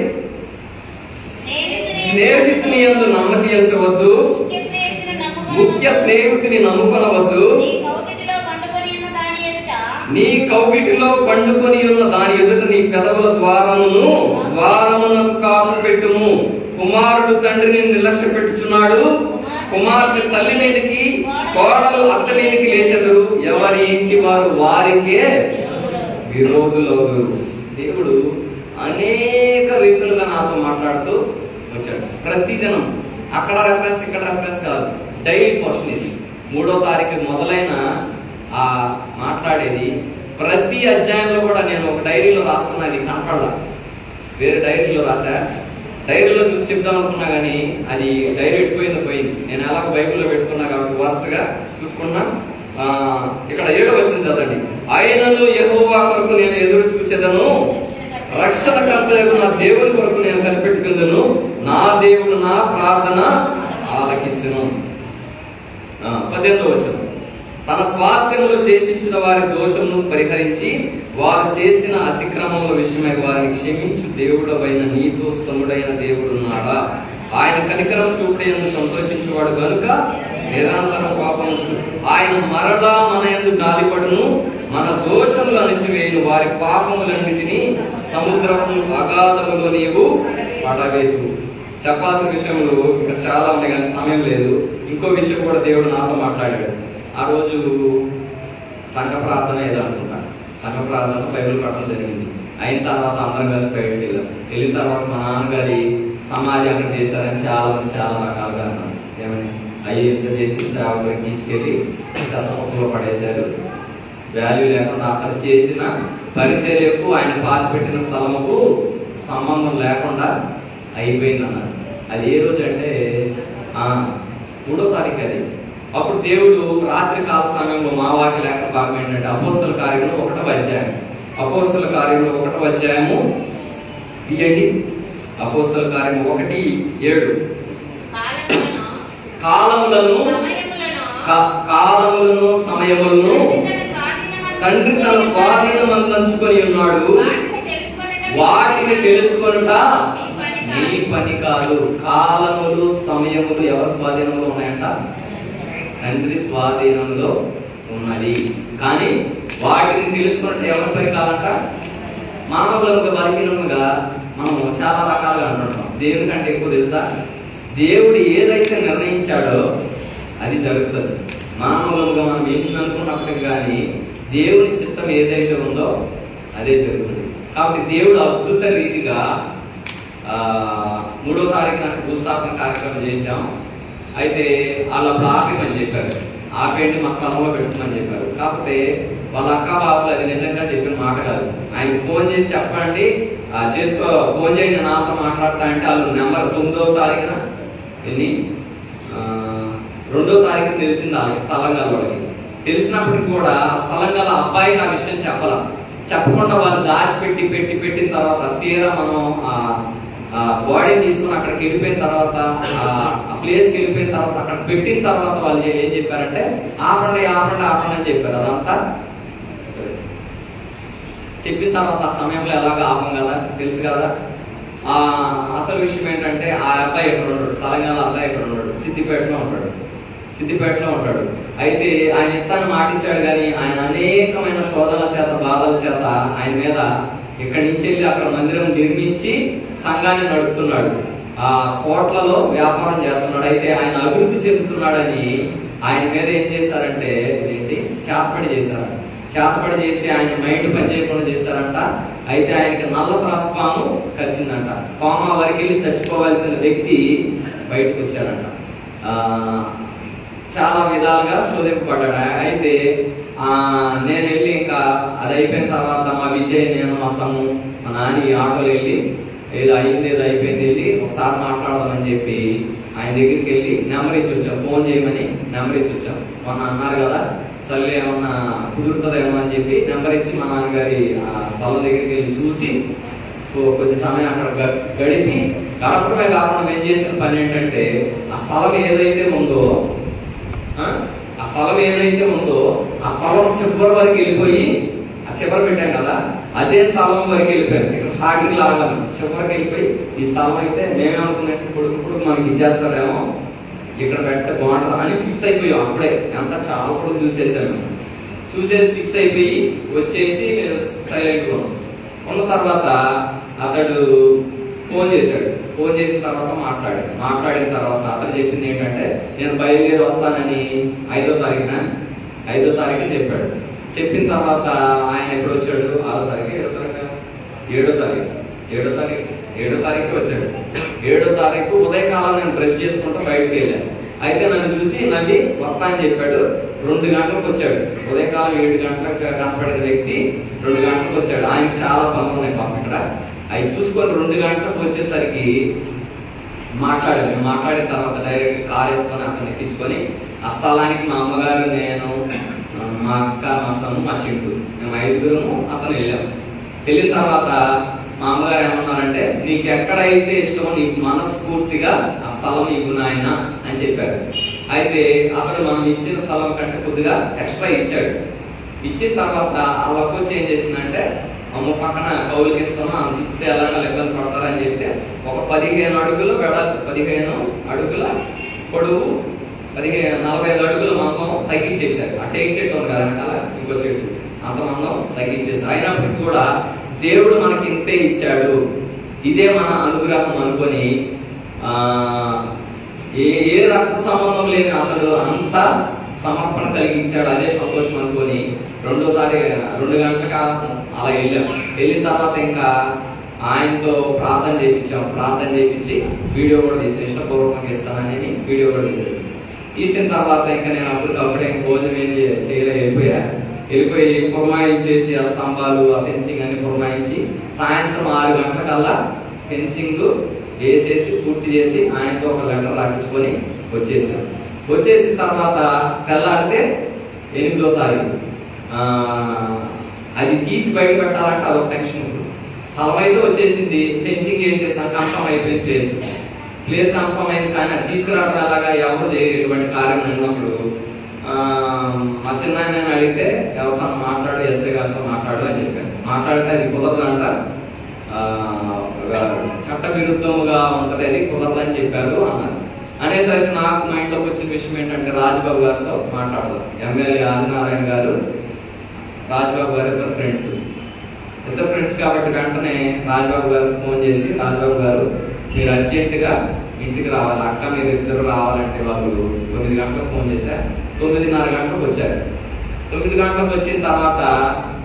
స్నేహితుని యందు నమ్మకించవద్దు, ముఖ్య స్నేహితుని నమ్ముకొనవద్దు. నీ కౌగిటిలో పండుకొని ఉన్న దాని ఎదుట నీ పెదవుల ద్వారమునకు కాపు పెట్టుము. కుమారుడు తండ్రిని నిర్లక్ష్య పెట్టుచున్నాడు, కుమార్తె తల్లి మీదకి, కోడలు అత్త మీదకి లేచెదరు. ఎవరి ఇంటి వారు వారికే విరోధులవుదురు. దేవుడు అనేక రీతులుగా నాతో మాట్లాడుతూ వచ్చాడు. ప్రతిదినం అక్కడ రెఫరెన్స్ ఇక్కడ రెఫరెన్స్ కాదు, డైలీ పోర్షన్ ఇది. 3వ తారీఖు మొదలైన ఆ మాట్లాడేది ప్రతి అధ్యాయంలో కూడా నేను ఒక డైరీలో రాసుకున్నది కనపడలా, వేరే డైరీలో రాసా. డైరీలో చూసి చెప్దాం అనుకున్నా కానీ అది డైరీ పోయింది. నేను ఎలాగో బైబిల్లో పెట్టుకున్నా కాబట్టి వరుసగా చూసుకున్నా. ఇక్కడ 7వ వచనం చదవండి. ఆయనను యెహోవా కొరకు నేను ఎదురు చూచెదను, రక్షణకర్తయగు నా దేవుని కొరకు నేను కనిపెట్టుకుందును. నా దేవుడు నా ప్రార్థన ఆలకించును. 18వ వచనం. తన స్వాస్థ్యములు శేషించిన వారి దోషమును పరిహరించి వారు చేసిన అతిక్రమముల విషయమై వారిని క్షమించు దేవుడవైన నీతో సముడైన దేవుడు ఉన్నాడా? ఆయన కనికరం చూపుటయందు సంతోషించువాడు గనుక నిరంతరం కోపముంచు. ఆయన మరలా మన యందు జాలిపడును, మన దోషములు అణిచివేయును. వారి పాపములన్నిటినీ సముద్రపు అగాధములో నీవు పడవేదు. చెప్పాల్సిన విషయంలో ఇంకా చాలా ఉన్నాయి కానీ సమయం లేదు. ఇంకో విషయం కూడా దేవుడు నాతో మాట్లాడాడు. ఆ రోజు సంఘ ప్రార్థన ఏదో అనుకుంటా, సంఘ ప్రార్థన బైబిల్ పట్టడం జరిగింది. అయిన తర్వాత అందరం కలిసి బయటకు వెళ్ళిన తర్వాత మా నాన్నగారి సమాధి అక్కడ చేశారని చాలా మంది చాలా రకాలుగా అన్నారు. ఏమని అయ్యి ఎంత చేసి సేవకుడికి తీసుకెళ్ళి చెత్తపక్కలో పడేశారు, వాల్యూ లేకుండా అక్కడ చేసిన పరిచర్యకు ఆయన పాతి పెట్టిన స్థలముకు సంబంధం లేకుండా అయిపోయింది అన్నారు. అది ఏ రోజు అంటే 3వ తారీఖు అది. అప్పుడు దేవుడు రాత్రి కాల సమయంలో మా వాక్య లేఖ భాగం ఏంటంటే అపోస్తల కార్యములు 1వ అధ్యాయం. అపోస్తల కార్యములు 1వ అధ్యాయము ఇయ్యండి. అపోస్తల కార్యము 1:7. కాలములను సమయములను తండ్రి తన స్వాధీనమందుకొని ఉన్నాడు, వాటిని తెలుసుకొనుట నీ పని కాదు. కాలములు సమయములు ఎవరి స్వాధీనంలో ఉన్నాయంట? తండ్రి స్వాధీనంలో ఉన్నది. కానీ వాటిని తెలుసుకుంటే ఎవరి పని కాదంట? మానవులకు బలహీనముగా మనం చాలా రకాలుగా అంటుంటాం. దేవుని కంటే ఎక్కువ తెలుసా? దేవుడు ఏదైతే నిర్ణయించాడో అది జరుగుతుంది. మానవులుగా మనం ఏమి అనుకున్నప్పటికీ కానీ దేవుని చిత్తం ఏదైతే ఉందో అదే జరుగుతుంది. కాబట్టి దేవుడు అద్భుత రీతిగా 3వ తారీఖు నాకు భూస్థాపన కార్యక్రమం చేశాం. అయితే వాళ్ళు ఆపేమని చెప్పారు, ఆపేయండి మా స్థలంలో పెట్టుకోమని చెప్పారు. కాకపోతే వాళ్ళ అక్క బాబులు అది నిజంగా చెప్పిన మాట కాదు. ఆయనకు ఫోన్ చేసి చెప్పండి, ఫోన్ చేయండి నాతో మాట్లాడతా అంటే వాళ్ళు నెంబర్ 9వ తారీఖున వెళ్ళి 2వ తారీఖున తెలిసింది వాళ్ళకి, స్థలం గల వాళ్ళకి. తెలిసినప్పటికి కూడా స్థలం గల అబ్బాయికి ఆ విషయం చెప్పకుండా వాళ్ళు దాచిపెట్టి పెట్టిన తర్వాత తీరా మనం బాడీని తీసుకుని అక్కడికి వెళ్ళిపోయిన తర్వాత ఆ ప్లేస్కి వెళ్ళిపోయిన తర్వాత అక్కడ పెట్టిన తర్వాత వాళ్ళు ఏం చెప్పారంటే ఆపండి అని చెప్పారు. అదంతా చెప్పిన తర్వాత ఆ సమయంలో ఎలాగ ఆపం కదా, తెలుసు కదా. అసలు విషయం ఏంటంటే ఆ అబ్బాయి ఎక్కడ ఉంటాడు, స్థలంగా అబ్బాయి ఎక్కడ ఉంటాడు, సిద్దిపేటలో ఉంటాడు. అయితే ఆయన ఇస్తాను మాటించాడు కానీ ఆయన అనేకమైన శోధనల చేత బాధల చేత ఆయన మీద ఇక్కడి నుంచి వెళ్ళి అక్కడ మందిరం నిర్మించి సంఘాన్ని నడుపుతున్నాడు. ఆ కోట్లలో వ్యాపారం చేస్తున్నాడు. అయితే ఆయన అభివృద్ధి చెందుతున్నాడని ఆయన మీద ఏం చేశారంటే చేతపడి చేశారు. చేతపడి చేసి ఆయన మైండ్ పని చేయకుండా చేశారంట. అయితే ఆయనకి నల్ల త్రాసుపాము కలిసిందంట. కోమా వరకు వెళ్ళి చచ్చిపోవాల్సిన వ్యక్తి బయటకు వచ్చాడంట. చాలా విధాలుగా శోధింపబడ్డాడు. అయితే నేను వెళ్ళి ఇంకా అది అయిపోయిన తర్వాత మా విజయ్, నేను, మా సమ్ము, మా నాని ఆటోలో వెళ్ళి ఏదో అయింది ఏదో అయిపోయింది వెళ్ళి ఒకసారి మాట్లాడదామని చెప్పి ఆయన దగ్గరికి వెళ్ళి నెంబర్ ఇచ్చి వచ్చాం. ఫోన్ చేయమని నెంబర్ ఇచ్చి వచ్చాం. మొన్న అన్నారు కదా సర్లే ఏమన్నా కుదురుతుందేమో అని చెప్పి నెంబర్ ఇచ్చి మా నాన్నగారి స్థలం దగ్గరికి వెళ్ళి చూసి కొద్ది సమయం అక్కడ గడిపి, గడపడమే కాకుండా ఏం చేసిన పని ఏంటంటే ఆ స్థలం ఏదైతే ఉందో ఆ స్థలం చివరి వరకు వెళ్ళిపోయి, ఆ చివరి పెట్టాం కదా అదే స్థలం వరకు వెళ్ళిపోయారు. ఇక్కడ స్టార్టింగ్ లాగాలి చివరికి వెళ్ళిపోయి ఈ స్థలం అయితే మేమేమనుకున్నట్టు కొడుకు మనకి ఇచ్చేస్తాడేమో, ఇక్కడ పెట్టే బాగుంటుంది అని ఫిక్స్ అయిపోయాం. అప్పుడే ఎంత చాలా కూడా చూసేసి ఫిక్స్ అయిపోయి వచ్చేసి సైలెంట్ గా ఉన్న తర్వాత అతడు ఫోన్ చేశాడు. ఫోన్ చేసిన తర్వాత మాట్లాడిన తర్వాత అతను చెప్పింది ఏంటంటే నేను బయలుదేరి వస్తానని 5వ తారీఖు చెప్పాడు. చెప్పిన తర్వాత ఆయన ఎప్పుడు వచ్చాడు? 6వ తారీఖు 7వ తారీఖు వచ్చాడు. 7వ తారీఖు ఉదయకాలం నేను బ్రష్ చేసుకుంటూ బయటకు వెళ్ళాను. అయితే నన్ను చూసి నవ్వి వస్తా అని చెప్పాడు. 2 గంటలకు వచ్చాడు. ఉదయకాలం 7 గంటలకు కనపడిన వ్యక్తి 2 గంటలకు వచ్చాడు. ఆయనకి చాలా పనులు ఉన్నాయి పాపం ఇక్కడ. అవి చూసుకొని 2 గంటలకు వచ్చేసరికి మాట్లాడిన తర్వాత డైరెక్ట్ కార్ వేసుకొని అతను ఎక్కించుకొని ఆ స్థలానికి మా అమ్మగారు, నేను, మా అక్క, మా సమ్ము, మా చింటూ, మేము 5గురము అతను వెళ్ళాము. వెళ్ళిన తర్వాత మా అమ్మగారు ఏమన్నారంటే నీకు ఎక్కడైతే ఇష్టమో నీకు మనస్ఫూర్తిగా ఆ స్థలం నీకు నాయన అని చెప్పారు. అయితే అతడు మనం ఇచ్చిన స్థలం కంటే కొద్దిగా ఎక్స్ట్రా ఇచ్చాడు. ఇచ్చిన తర్వాత వాళ్ళకి వచ్చి ఏం చేసిందంటే అమ్మ పక్కన కౌలుకి ఇస్తామా అంతే ఎలాగో ఇబ్బంది పడతారని చెప్తే ఒక 15 అడుగులు వెడల్పు, 15 అడుగుల పొడవు, 45 అడుగుల మందం తగ్గించేశారు. ఆ టేక్ చెట్టు ఉంది కదా వెనకాల ఇంకో చెట్టు, అంత మందం తగ్గించేశారు. అయినప్పటికీ కూడా దేవుడు మనకి ఇంతే ఇచ్చాడు, ఇదే మన అనుగ్రహం అనుకొని ఏ రక్త సంబంధం లేని అతడు అంత సమర్పణ కలిగించాడు. అదే సంతోషం అనుకొని 2 గంటల కాలం అలా వెళ్ళిన తర్వాత ఇంకా ఆయనతో ప్రార్థన చేయించి వీడియో కూడా తీసి ఇష్టపూర్వకంగా ఇస్తానని వీడియో కూడా తీసిన తర్వాత ఇంకా నేను అప్పటికప్పుడే భోజనం ఏం వెళ్ళిపోయి పురమాయించేసి ఆ స్తంభాలు, ఆ ఫెన్సింగ్ అన్ని పురమాయించి సాయంత్రం 6 గంటలకల్లా ఫెన్సింగ్ వేసేసి పూర్తి చేసి ఆయనతో ఒక లెటర్ రాయించుకొని వచ్చేసిన తర్వాత తెల్లారితే 8వ తారీఖు అది తీసి బయట పెట్టాలంటే అదొక టెన్షన్. స్థలం అయితే వచ్చేసింది, ఫెన్సింగ్ వేసేసాం, కన్ఫర్మ్ అయిపోయింది ప్లేస్ కన్ఫర్మ్ అయింది. కానీ అది తీసుకురావడం అలాగా ఎవరు చేయటువంటి కార్యం ఉన్నప్పుడు మా చిన్న నేను అడిగితే ఎవరితో మాట్లాడు, ఎస్ఐ గారితో మాట్లాడు అని చెప్పాను. మాట్లాడితే అది కుదరదంట, చట్ట విరుద్ధముగా ఉంటది, అది కుదరదని చెప్పారు అన్నారు. అనేసరికి నాకు మైండ్లోకి వచ్చిన విషయం ఏంటంటే రాజ్బాబు గారితో మాట్లాడదాం. ఎమ్మెల్యే ఆదినారాయణ గారు, రాజ్బాబు గారు ఇద్దరు ఫ్రెండ్స్ కాబట్టి వెంటనే రాజ్బాబు గారు ఫోన్ చేసి, రాజ్బాబు గారు మీరు అర్జెంటుగా ఇంటికి రావాలి, అక్క మీరు ఇద్దరు రావాలంటే వాళ్ళు 9 గంటలకు ఫోన్ చేశారు. 9:30 గంటలకు వచ్చారు. 9 గంటలకు వచ్చిన తర్వాత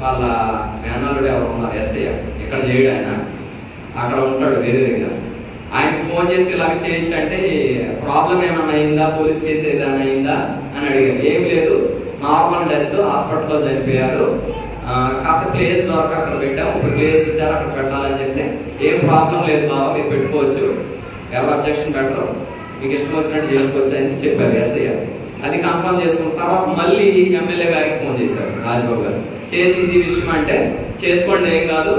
వాళ్ళ మేనల్లుడు ఎవరు ఉన్నారు, ఎస్ఐ ఇక్కడ చేయడు, ఆయన అక్కడ ఉంటాడు వేరే దగ్గర. ఆయనకు ఫోన్ చేసి ఇలాగ చేయించంటే ప్రాబ్లం ఏమన్నా అయిందా, పోలీస్ కేసు ఏదైనా అయిందా అని అడిగారు. ఏం లేదు, నార్మల్ డెత్, హాస్పిటల్లో చనిపోయారు, కాకపోతే ప్లేస్ దొరక అక్కడ పెట్టాము, ఇప్పుడు ప్లేస్ ఇచ్చారు అక్కడ పెట్టాలని చెప్తే ఏం ప్రాబ్లం లేదు బాబా, మీరు పెట్టుకోవచ్చు, ఎవరు అబ్జెక్షన్ పెట్టరు, మీకు ఇష్టం వచ్చినట్టు చేసుకోవచ్చు అని చెప్పారు ఎస్ఐ. అది కన్ఫర్మ్ చేసుకున్న తర్వాత మళ్ళీ ఎమ్మెల్యే గారికి ఫోన్ చేశారు రాజ్బాబు గారు. చేసి ఇది విషయం అంటే చేసుకోండి ఏం కాదు,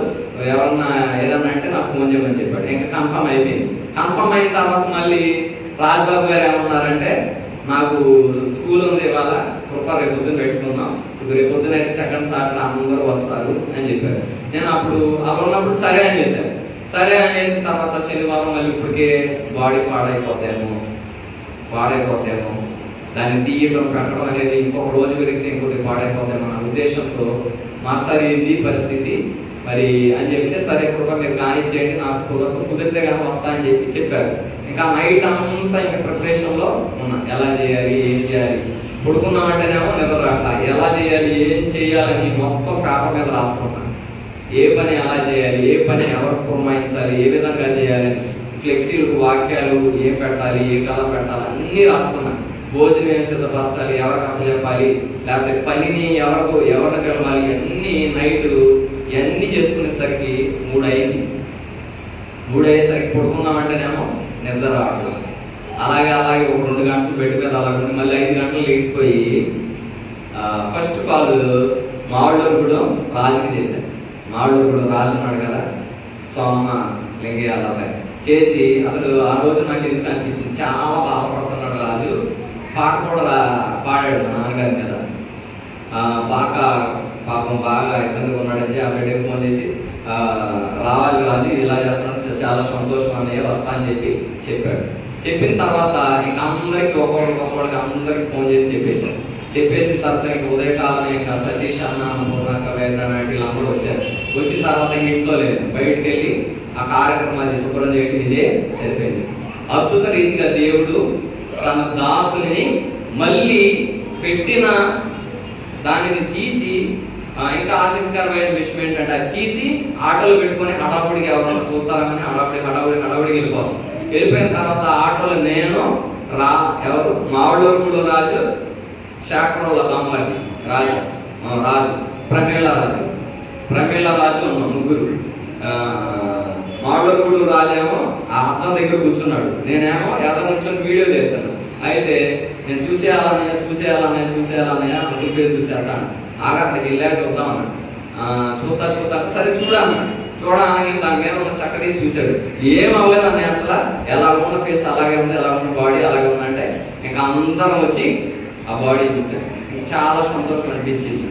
ఎవరన్నా ఏదన్నా అంటే నాకు ఫోన్ చేయమని చెప్పాడు. ఇంకా కన్ఫర్మ్ అయిపోయింది. కన్ఫర్మ్ అయిన తర్వాత మళ్ళీ రాజ్బాబు గారు ఏమన్నారంటే నాకు స్కూల్ ఉంది ఇవాళ, కృప రేపు పొద్దున పెట్టుకున్నాం, రేపు పొద్దున అయితే సెకండ్ సాటర్డే అందరూ వస్తారు అని చెప్పారు. నేను అప్పుడు అలా ఉన్నప్పుడు సరే అని చేశాను. సరే అని చేసిన తర్వాత శనివారం మళ్ళీ ఇప్పటికే బాడీ పాడైపోతాము, దాన్ని తీయడం పెట్టడం అనేది ఇంకొక రోజు పెరిగితే ఇంకొకటి పాడైపోతాము అన్న ఉద్దేశంతో మాస్టర్ ఇది పరిస్థితి మరి అని చెప్తే సరే కృప మీరు కానిచ్చేయండి, నాకు కుదిరితే కానీ వస్తా అని చెప్పారు. ఇంకా నైట్ అంతా ఇంకా ప్రిపరేషన్ లో ఉన్నా, ఎలా చేయాలి, ఏం చేయాలి, పడుకున్నామంటేనేమో నిద్ర రాట్లా. ఎలా చేయాలి, ఏం చేయాలని మొత్తం పేపర్ మీద రాసుకున్నా. ఏ పని ఎలా చేయాలి, ఏ పని ఎవరికి పురమాయించాలి, ఏ విధంగా చేయాలి, ఫ్లెక్సీలకు వాక్యాలు ఏం పెట్టాలి, ఏ కళ పెట్టాలి అన్నీ రాసుకున్నా. భోజనం ఏం సిద్ధపరచాలి, ఎవరికి అప్పచెప్పాలి, లేకపోతే పనిని ఎవరిని పిలవాలి, అన్ని నైట్ ఇవన్నీ చేసుకునేసరికి 3 అయింది. 3 అయ్యేసరికి పడుకున్నామంటేనేమో నిద్ర రావట్లేదు. అలాగే ఒక 2 గంటలు బెడ్ మీద అలాగే మళ్ళీ 5 గంటలు లేచిపోయి ఫస్ట్ కాల్ మామిడిగూడెం రాజుకి చేశాను. మామిడిగూడెం రాజు ఉన్నాడు కదా, సోమ లింగయ్య అబ్బాయి చేసి అతడు ఆ రోజు నాకు ఎందుకు అనిపించింది, చాలా బాధపడుతున్నాడు రాజు. పాట కూడా పాడాడు మా నాన్నగారి మీద. పాపం బాగా ఇబ్బందిగా ఉన్నాడని ఆ బిడ్డకి ఫోన్ చేసి రావాలి రాజు ఇలా చేస్తున్నాడు, చాలా సంతోషం అన్నయ్య వస్తా అని చెప్పాడు. చెప్పిన తర్వాత ఇంకా అందరికి ఒక్కొక్కడికి అందరికి ఫోన్ చేసి చెప్పేసిన తర్వాత ఇంక ఉదయకాలం ఇంకా సతీష్ అన్న వీళ్ళందరూ వచ్చారు. వచ్చిన తర్వాత ఇంక ఇంట్లో లేదు, బయటకు వెళ్ళి ఆ కార్యక్రమాన్ని శుభ్రం చేయడం ఇదే సరిపోయింది. అద్భుత రీతిగా దేవుడు తన దాసుని మళ్ళీ పెట్టిన దానిని తీసి, ఇంకా ఆసక్తికరమైన విషయం ఏంటంటే అది తీసి ఆటోలో పెట్టుకొని హడావుడికి ఎవరన్నా చూస్తారని హడావుడికి వెళ్ళిపోయిన తర్వాత ఆటోలో నేను ఎవరు మామిడిగూడెం రాజు, శాఖరోళ్ళ బామ్మడి రాజు ప్రమీళ రాజు ఉన్నాం ముగ్గురు. మామిడిగూడెం రాజు ఏమో ఆ అద్దం దగ్గర కూర్చున్నాడు, నేనేమో ఎదం కూర్చొని వీడియో చేస్తాను. అయితే నేను చూసేయాలన్నయ్య అందరి పేరు చూసేస్తాను. అక్కడికి వెళ్ళాక చూద్దామన్నా, చూస్తా సరే చూడడానికి దాని మీద ఉన్న చక్క తీసి చూశాడు. ఏం అవ్వలేదు అన్నయ్య, అసలు ఎలా ఉన్న ఫేస్ అలాగే ఉంది, ఎలా ఉన్న బాడీ అలాగే ఉందంటే ఇంకా అందరం వచ్చి ఆ బాడీ చూశాడు. చాలా సంతోషం అనిపించింది.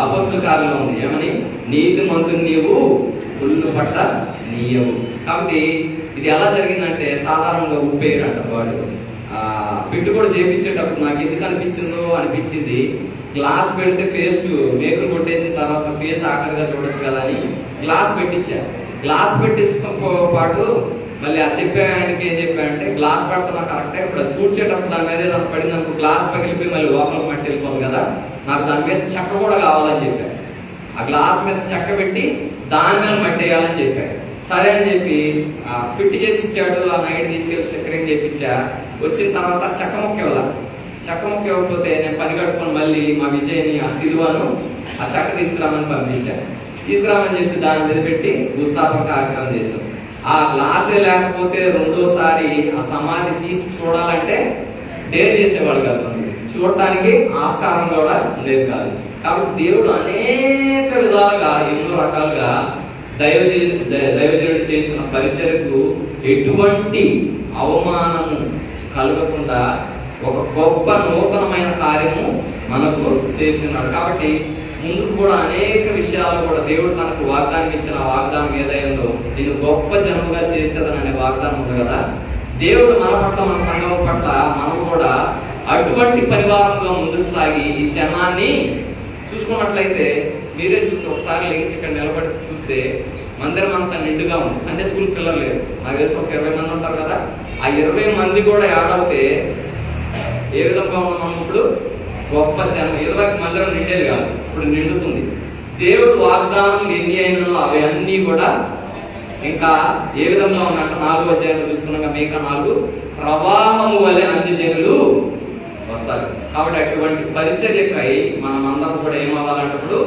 అపొస్తలుల కార్యంలో ఉంది ఏమని, నీతిమంతుని నీవు పుల్లు పట్ట నీయవు. కాబట్టి ఇది ఎలా జరిగిందంటే సాధారణంగా ఉప్పేరు అంట వాడు. బిడ్డు కూడా చేయించేటప్పుడు నాకు ఎందుకు అనిపించింది గ్లాస్ పెడితే ఫేస్ మేకులు కొట్టేసిన తర్వాత ఫేస్ ఆఖరిగా చూడొచ్చు కదా అని గ్లాస్ పెట్టించా. గ్లాస్ పెట్టించడం పాటు మళ్ళీ ఆ చెప్పే ఆయనకి ఏం చెప్పానంటే, గ్లాస్ పెడుతున్నా కరెక్టే, ఇప్పుడు అది కూర్చేటప్పుడు దాని మీద ఏదైనా పడింది అనుకో గ్లాస్ పగిలిపోయి మళ్ళీ లోపలికి మట్టి వెళ్ళిపోదు కదా, నాకు దాని మీద చెక్క కూడా కావాలని చెప్పాను. ఆ గ్లాస్ మీద చెక్క పెట్టి దాని మీద మట్టి వేయాలని చెప్పాను. సరే అని చెప్పి పిట్టి చేసి ఇచ్చాడు. ఆ నైట్ తీసుకెళ్ళి స్టిక్కరింగ్ చేయించా. వచ్చిన తర్వాత చెక్క ముక్క ఇవ్వకపోతే నేను పని కట్టుకొని మళ్ళీ మా విజయ్ని ఆ సిలువను ఆ చెక్క తీసుకురామని పంపించాను. తీసుకురామని చెప్పి దాని మీద పెట్టి భూస్థాపన కార్యక్రమం చేశాం. ఆ గ్లాసే లేకపోతే రెండోసారి ఆ సమాధి తీసి చూడాలంటే డేర్ చేసేవాడు కాదు, చూడటానికి ఆస్కారం కూడా ఉండేది కాదు. కాబట్టి దేవుడు అనేక విధాలుగా ఎన్నో రకాలుగా దైవజనుడు చేసిన పరిచర్యకు ఎటువంటి అవమానము కలగకుండా ఒక గొప్ప నూతనమైన కార్యము మనకు చేస్తున్నాడు. కాబట్టి ముందుకు కూడా అనేక విషయాలు కూడా దేవుడు మనకు వాగ్దానం ఇచ్చిన వాగ్దానం ఏదైందో నేను గొప్ప జనముగా చేసేదననే వాగ్దానం ఉంది కదా. దేవుడు మన పట్ల, మన సంఘం పట్ల మనం కూడా అటువంటి పరివారంగా ముందుకు సాగి ఈ జనాన్ని చూసుకున్నట్లయితే మీరే చూస్తే ఒకసారి లేచి ఇక్కడ నిలబడి చూస్తే మందిరం అంతా నిండుగా ఉంది. సండే స్కూల్ పిల్లలు లేరు, నాకు తెలిసి ఒక 20 మంది ఉంటారు కదా. ఆ 20 మంది కూడా ఏడవుతే ఏ విధంగా ఉన్నాం ఇప్పుడు గొప్ప జనం. ఇదివరకు మందిరం నిండేది కాదు, ఇప్పుడు నిండుతుంది. దేవుడు వాగ్దానం ఎన్ని అయినను అవి అన్నీ కూడా ఇంకా ఏ విధంగా ఉన్నట్టు 4వ అధ్యాయంలో చూసుకున్నాక మీక 4 ప్రవాహము వలె అన్ని జనులు వస్తారు. కాబట్టి అటువంటి పరిచర్యకై మనం అందరం కూడా ఏమవ్వాలంటప్పుడు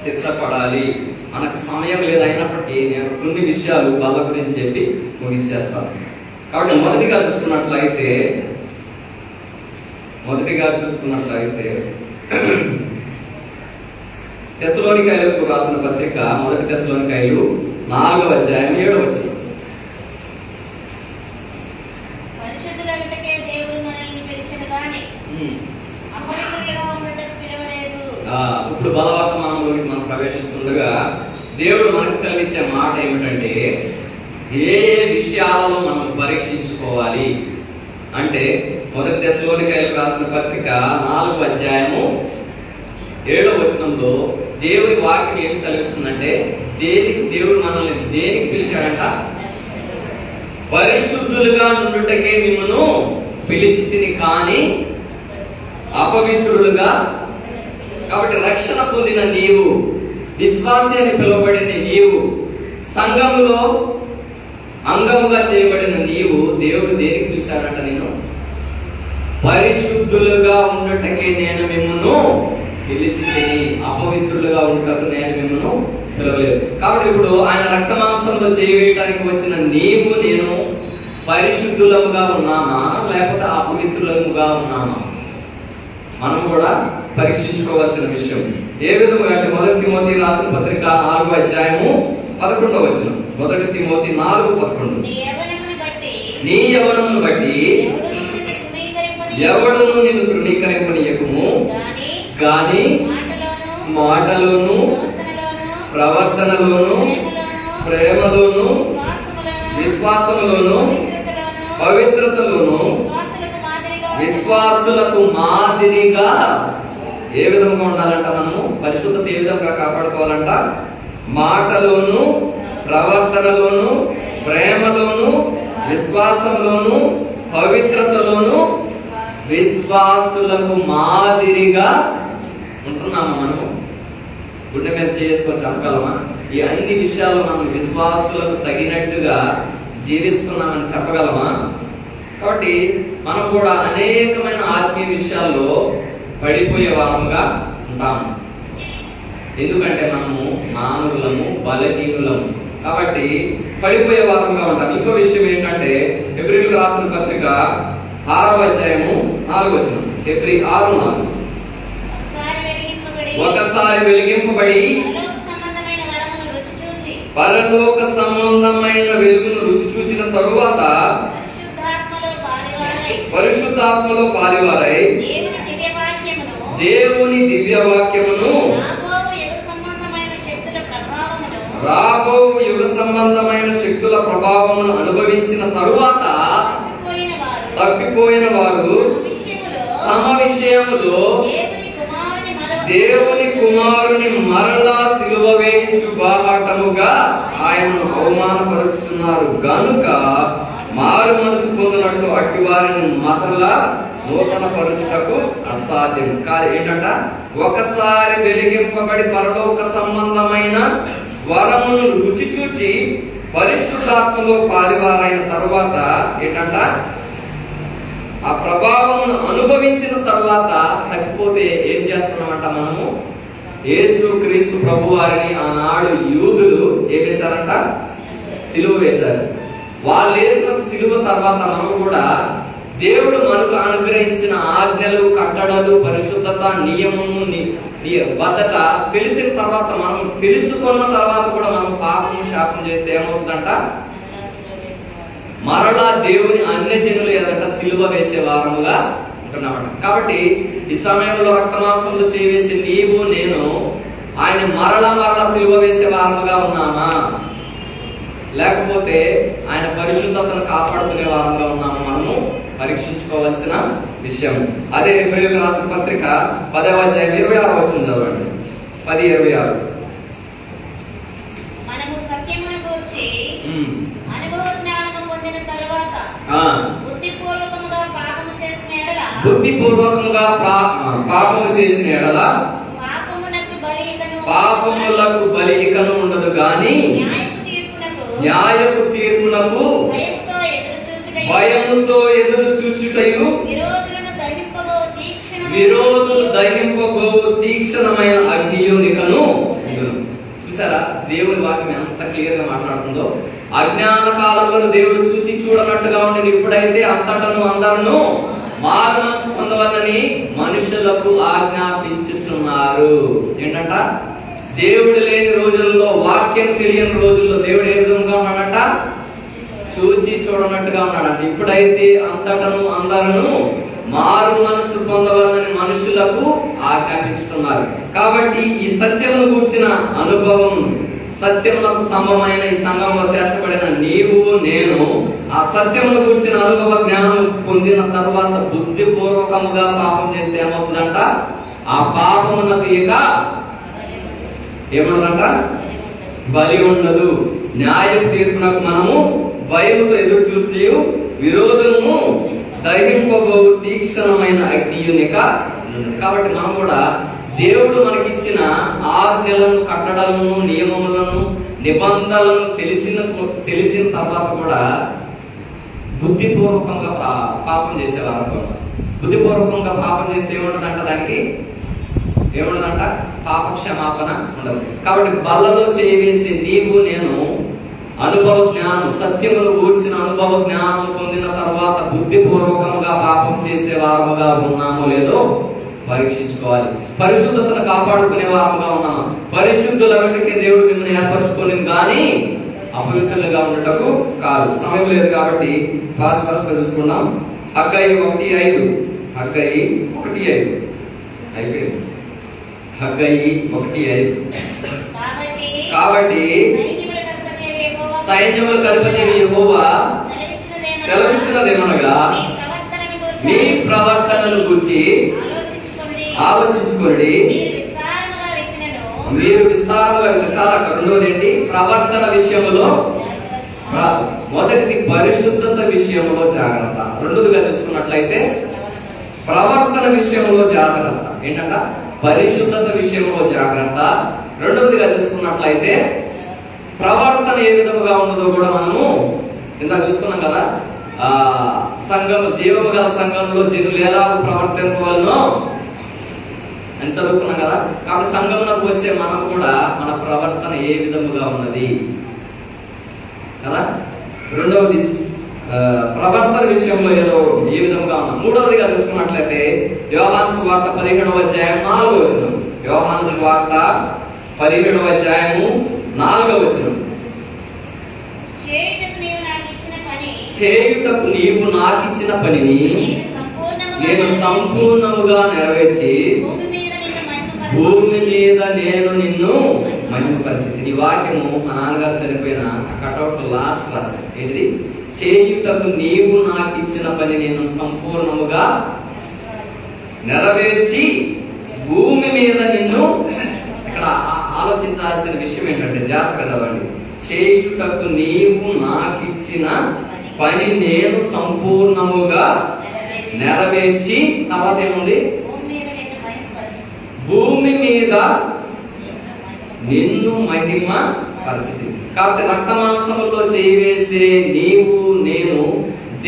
సిద్ధపడాలి. మనకు సమయం లేదు, అయినప్పటికీ నేను కొన్ని విషయాలు వాళ్ళ గురించి చెప్పి ముగించేస్తాను. కాబట్టి మొదటిగా చూసుకున్నట్లయితే తెస్సలోనికైలకు రాసిన పత్రిక 1 తెస్సలోనికైలు 4వ అధ్యాయం 7వ వచనం. ఇప్పుడు బలవర్తమానంలోకి మనం ప్రవేశిస్తుండగా దేవుడు మనకు సెలవిచ్చే మాట ఏమిటంటే, ఏ విషయాలలో మనం పరీక్షించుకోవాలి అంటే 1 తెస్సలోనికైలకు రాసిన పత్రిక 4వ అధ్యాయము 7వ వచనంలో దేవుడి వాక్యం ఏమి సెలవిస్తుందంటే, దేవుడు మనల్ని దేనికి పిలిచాడంట? పరిశుద్ధులుగా నుండుటకే మిమ్మను పిలిచితిని కానీ అపవిత్రులుగా. కాబట్టి రక్షణ పొందిన నీవు, విశ్వాసి అని పిలువబడిన నీవు, సంఘములో అంగముగా చేయబడిన నీవు, దేవుడు దేనికి పిలిచాడంట? నేను పరిశుద్ధులుగా ఉండటకే నేను మిమ్మును పిలిచితిని, అపవిత్రులుగా ఉండటకు నేను మిమ్మును పిలవలేదు. కాబట్టి ఇప్పుడు ఆయన రక్త మాంసంలో చేయవేయడానికి వచ్చిన నీవు నేను పరిశుద్ధులముగా ఉన్నామా లేకపోతే అపవిత్రులముగా ఉన్నామా? మనం కూడా పరీక్షించుకోవాల్సిన విషయం. ఏ విధంగా అంటే 1 తిమోతి రాసిన పత్రిక 4వ అధ్యాయము 11వ వచనం. 1 తిమోతి 4:11. నీ యవ్వనమును బట్టి ఎవడును నిన్ను తృణీకరింపనీయకుము, గాని మాటలోను ప్రవర్తనలోను ప్రేమలోను విశ్వాసములోను పవిత్రతలోను విశ్వాసులకు మాదిరిగా ఏ విధంగా ఉండాలంట? మనము పరిశుద్ధత ఏ విధంగా కాపాడుకోవాలంట? మాటలోను ప్రవర్తనలోను ప్రేమలోను విశ్వాసంలోను పవిత్రతలోను విశ్వాసులకు మాదిరిగా ఉంటున్నామా? మనము గుండె మీద చేసుకొని చెప్పగలమా? ఈ అన్ని విషయాలు మనం విశ్వాసులకు తగినట్టుగా జీవిస్తున్నామని చెప్పగలమా? కాబట్టి మనం కూడా అనేకమైన ఆత్మీయ విషయాల్లో పడిపోయే వారముగా ఉంటాము. ఎందుకంటే మనము మానవులము, బలహీనులము. కాబట్టి పడిపోయే వారముగా ఉంటాం. ఇంకో విషయం ఏంటంటే హెబ్రీయులకు రాసిన పత్రిక 6వ అధ్యాయము 4వ వచనం. హెబ్రీ 6:4. ఒకసారి వెలిగింపబడి పరలోక సంబంధమైన వెలుగును రుచి చూచిన తరువాత పరిశుద్ధాత్మలో పాలివారై దేవుని దివ్య వాక్యమును రాబో యుగ సంబంధమైన శక్తుల ప్రభావమును అనుభవించిన తరువాత తప్పిపోయిన వారు తమ విషయములో దేవుని కుమారుని మరలా సిలువ వేయించు బాహాటముగా ఆయనను అవమానపరుస్తున్నారు గనుక మారు మనసు పొందినట్లు అట్టి వారిని మరలా నూతన పరుచుటకు అసాధ్యం. కాదు ఏంటంట? ఒకసారి వెలిగింపబడి పరలోక సంబంధమైన వరమును రుచి చూచి పరిశుద్ధాత్మలో పాలివారైన తరువాత ఏంటంట? ఆ ప్రభావమును అనుభవించిన తర్వాత తగ్గిపోతే ఏం చేస్తున్నామంట? మనము యేసు క్రీస్తు ప్రభు వారిని ఆనాడు యూదులు ఏం వేశారంట? సిలువ వేశారు. వాళ్ళు వేసిన సిలువ తర్వాత మనం కూడా దేవుడు మనకు అనుగ్రహించిన ఆజ్ఞలు, కట్టడలు, పరిశుద్ధత, నియమము, బద్ధత తెలిసిన తర్వాత, మనం తెలుసుకున్న తర్వాత కూడా మనం పాపం శాపం చేస్తే ఏమవుతుందంట? మరలా దేవుని అన్యజనులు ఏదంట సిలువ వేసే వారముగా ఉంటున్నామంట. కాబట్టి ఈ సమయంలో రక్తమాంసంలో చేవేసి నీవు నేను ఆయన మరలా సిలువ వేసే వారముగా ఉన్నామా లేకపోతే ఆయన పరిశుద్ధతను కాపాడుకునే వారంగా ఉన్నాము? మనము పరీక్షించుకోవాల్సిన విషయం. అదే హెబ్రీయులకు రాసిన పత్రిక 10వ అధ్యాయం 26వ వచనం చదవండి. 10:26. మనము సత్యమును గూర్చి అనుభవ జ్ఞానము పొందిన తరువాత బుద్ధిపూర్వకముగా పాపము చేసిన ఎడల పాపములకు బలి ఇకను ఉండదు గాని న్యాయపు తీర్పునకు భయముతో ఎదురు చూచుటయు విరోధులు దహింపబోవు తీక్షణమైన అగ్నియునికను. చూసారా దేవుని వాక్యం ఎంత క్లియర్ గా మాట్లాడుతుందో? అజ్ఞాన కాలంలో దేవుడు చూసి చూడనట్టుగా ఉండేది, ఇప్పుడైతే అంతటను అందరూ మారు మనసు పొందవలని మనుషులకు ఆజ్ఞాపించుచున్నారు. ఏంటంట? దేవుడు లేని రోజుల్లో, వాక్యం తెలియని రోజుల్లో దేవుడు ఏ విధంగా ఉన్నాడంట? చూచి చూడనట్టుగా ఉన్నాడంట. ఇప్పుడైతే అంతటను అందరూ మారు మనసు పొందవాలని మనుషులకు ఆజ్ఞాపిస్తున్నారు. కాబట్టి ఈ సత్యమును కూర్చిన అనుభవం, సత్యములకు స్తంభమైన ఈ సంఘంలో చేర్చబడిన నీవు నేను ఆ సత్యమును కూర్చిన అనుభవ జ్ఞానం పొందిన తర్వాత బుద్ధిపూర్వకముగా పాపం చేస్తే ఏమవుతుందంట? ఆ పాపమునకు ఇక ఏముండదంట? బలి ఉండదు. న్యాయ తీర్పునకు మనము భయముతో ఎదురు చూస్తూ విరోధము దహింపబోవు తీక్షణమైన అగ్నియునిక అంటున్నాడు. కాబట్టి మనం కూడా దేవుడు మనకిచ్చిన ఆజ్ఞలను, కట్టడలను, నియమములను, నిబంధనలను తెలిసిన తర్వాత కూడా బుద్ధిపూర్వకంగా పాపం చేసేవారు. బుద్ధిపూర్వకంగా పాపం చేస్తే ఏముంటుందంట, దానికి ఏముండదంట, పాప క్షమాపణ ఉండదు. కాబట్టి బల్లలో చేయవేసి నీవు నేను అనుభవ జ్ఞానం, సత్యమును కూర్చిన అనుభవ జ్ఞానం పొందిన తర్వాత బుద్ధిపూర్వకంగా పాపం చేసే వారముగా ఉన్నామో లేదో పరీక్షించుకోవాలి. పరిశుద్ధతను కాపాడుకునే వారముగా ఉన్నాము. పరిశుద్ధులకి దేవుడు మిమ్మల్ని ఏర్పరచుకోలేదు కానీ అపవిత్రులుగా ఉండటకు కాదు. సమయం లేదు కాబట్టి ఫాస్ట్ చూసుకున్నాం. హగ్గయి 1:5, హగ్గయి 1:5 అయిపోయింది. హగ్గయి 1:5. కాబట్టి సైన్యముల అధిపతి యెహోవా సెలవిచ్చినదేమనగా మీ ప్రవర్తనను గురించి ఆలోచించుకోండి. మీరు విస్తారంగా చాలా. రెండోది ఏంటి? ప్రవర్తన విషయంలో. మొదటిది పరిశుద్ధత విషయంలో జాగ్రత్త. రెండోదిగా చూసుకున్నట్లయితే ప్రవర్తన విషయంలో జాగ్రత్త. ఏంటంట? పరిశుద్ధత విషయంలో జాగ్రత్త. రెండోదిగా చూసుకున్నట్లయితే ప్రవర్తన ఏ విధముగా ఉన్నదో కూడా మనము ఇందాక చూసుకున్నాం కదా. సంఘం, జీవము గల సంఘంలో జనులు ఎలా ప్రవర్తించవలనో అని చదువుకున్నాం కదా. కాబట్టి సంఘంలోకి వచ్చే మనం కూడా మన ప్రవర్తన ఏ విధముగా ఉన్నది కదా. రెండవది ప్రవర్తన విషయంలో ఏ విధముగా ఉన్నాం. మూడవదిగా చూసుకున్నట్లయితే యోహాను సువార్త 17వ అధ్యాయం 4వ వచనం. యోహాను సువార్త 17వ అధ్యాయము 4వ వచనం. చేయుటకు నీవు నాకిచ్చిన పనిని నేను సంపూర్ణముగా నెరవేర్చి భూమి మీద నేను నిన్ను మహిమపరిచింది. ఈ వాక్యము మా నాన్నగారు చనిపోయిన కటౌట్ లాస్ట్ క్లాస్. ఇది చేయుటకు నీవు నాకు ఇచ్చిన పని నేను సంపూర్ణముగా నెరవేర్చి భూమి మీద నిన్ను. ఇక్కడ ఆలోచించాల్సిన విషయం ఏంటంటే, జాగ్రత్తగా చదవండి. చేయుటకు నీవు నాకు ఇచ్చిన పని నేను సంపూర్ణముగా నెరవేర్చి, తర్వాత ఏముంది? భూమి మీద నిన్ను మహిమ పరిస్థితి. కాబట్టి రక్త మాంసములో చేయివేసే నీవు నేను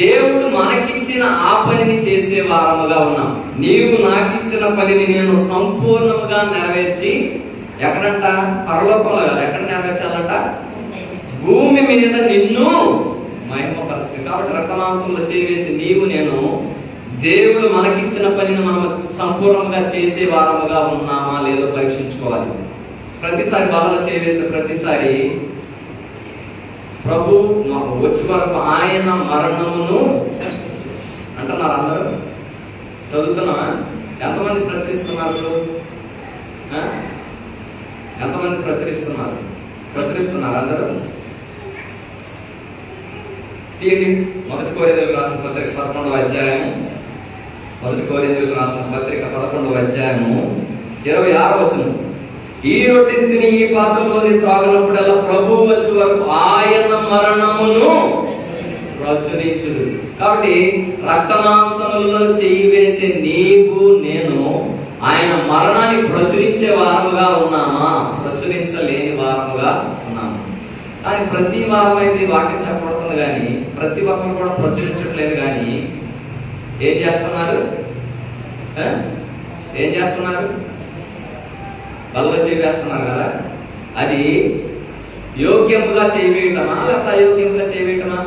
దేవుడు మనకిచ్చిన ఆ పనిని చేసే వారముగా ఉన్నాం. నీవు నాకిచ్చిన పనిని నేను సంపూర్ణముగా నెరవేర్చి, ఎక్కడంట? పరలోకంలో కదా. ఎక్కడ నెరవేర్చాలంట? భూమి మీద నిన్ను మహిమ పరిస్థితి. కాబట్టి రక్త మాంసంలో చేయివేసి నీవు నేను దేవుడు మనకిచ్చిన పనిని మనం సంపూర్ణంగా చేసే వారముగా ఉన్నామా లేదో పరీక్షించుకోవాలి. ప్రతిసారి బలలో చేవేసే ప్రతిసారి ప్రభు వచ్చే వరకు ఆయన మరణమును అంటున్నారు. అందరూ చదువుతున్నావా? ఎంతమంది ప్రచురిస్తున్నారు? ఎంతమంది ప్రచురిస్తున్నారు అందరూ? తీయండి. 1 కొరింథీయులకు రాసిన పత్రిక 11వ అధ్యాయము. 1 కొరింథీయులకు రాసిన పత్రిక 11వ అధ్యాయము 26వ వచనం. ఈ రొట్టెని ఈ పాత్రలోని త్రాగినప్పుడల్లా ప్రభువు వచ్చే వరకు ఆయన మరణమును ప్రచురించుడు. కాబట్టి రక్త మాంసములలో చేయి వేసే నీవు నేను ఆయన మరణాన్ని ప్రచురించే వారముగా ఉన్నామా, ప్రచురించలేని వారముగా ఉన్నామా? కానీ ప్రతి వారం అయితే వాక్యం చెప్పబడుతుంది కానీ ప్రతి ఒక్కరు కూడా ప్రచురించట్లేదు. కానీ ఏం చేస్తున్నారు? బల్ల చేవేస్తున్నారు కదా. అది యోగ్యముగా చేయవేయటమా లేకపోతే అయోగ్యముగా చేయవేయటమా?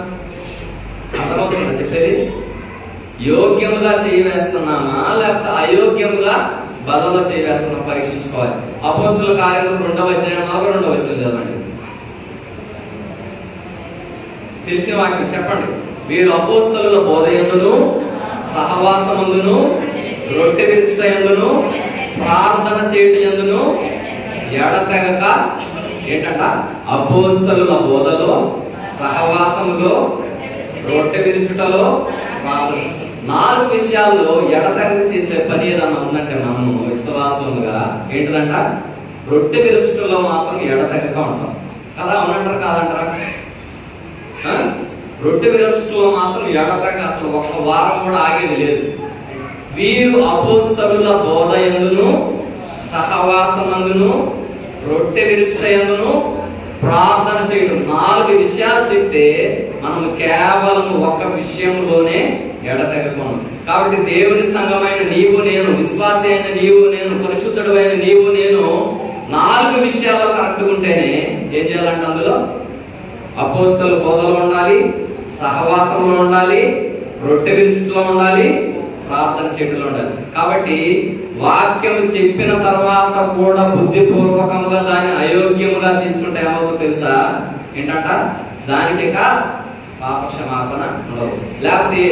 అర్థమవుతుందా చెప్పేది? యోగ్యముగా చేయవేస్తున్నామా లేకపోతే అయోగ్యముగా బలలో చేయవేస్తున్నామా పరీక్షించుకోవాలి. అపోస్తలుల కార్యములు 2వ అధ్యాయం 42వ వచనం చదవండి. తెలిసిన వాక్యం చెప్పండి. మీరు అపోస్తలుల బోధయందును సహవాసమందును రొట్టె విరుచుటయందును ప్రార్థన చేయటయందును ఎడతెగక. ఏంటంట? అపోస్తలుల బోధలో, సహవాసములో, రొట్టె విరుచుటలో, 4 విషయాల్లో ఎడతెగక చేసే పని ఏదన్నా ఉందంటే మనము విశ్వాసముగా ఏంటిదంట? రొట్టె విరుచుటలో మాత్రం ఎడతెగక ఉంటాం కదా. అవునంటారా కాదంటారా? రొట్టె విరుచుటలో మాత్రం ఎడతెగక అసలు 1 వారం కూడా ఆగేది లేదు. వీరు అపోస్తలుల బోధయందును సహవాసమందును రొట్టె విరుచుటయందును ప్రార్థన చేయడం. 4 విషయాలు చెప్తే మనం కేవలం ఒక విషయంలోనే ఎడతెగకున్నాం. కాబట్టి దేవుని సంఘమైన నీవు నేను, విశ్వాసి అయిన నీవు నేను, పరిశుద్ధుడు అయిన నీవు నేను 4 విషయాలు కరెక్ట్ ఉంటేనే ఏం చేయాలంటే అందులో అపోస్తలు బోధలో ఉండాలి, సహవాసంలో ఉండాలి, రొట్టె విరుచులో ఉండాలి, ప్రార్థన చేయడంలో ఉండాలి. కాబట్టి వాక్యం చెప్పిన తర్వాత కూడా బుద్ధిపూర్వకంగా దాన్ని అయోగ్యముగా తీసుకుంటే ఏమవుతుందో తెలుసా? ఏంటంట, దానికి పాపక్షమాపణ ఉండదు. లేకపోతే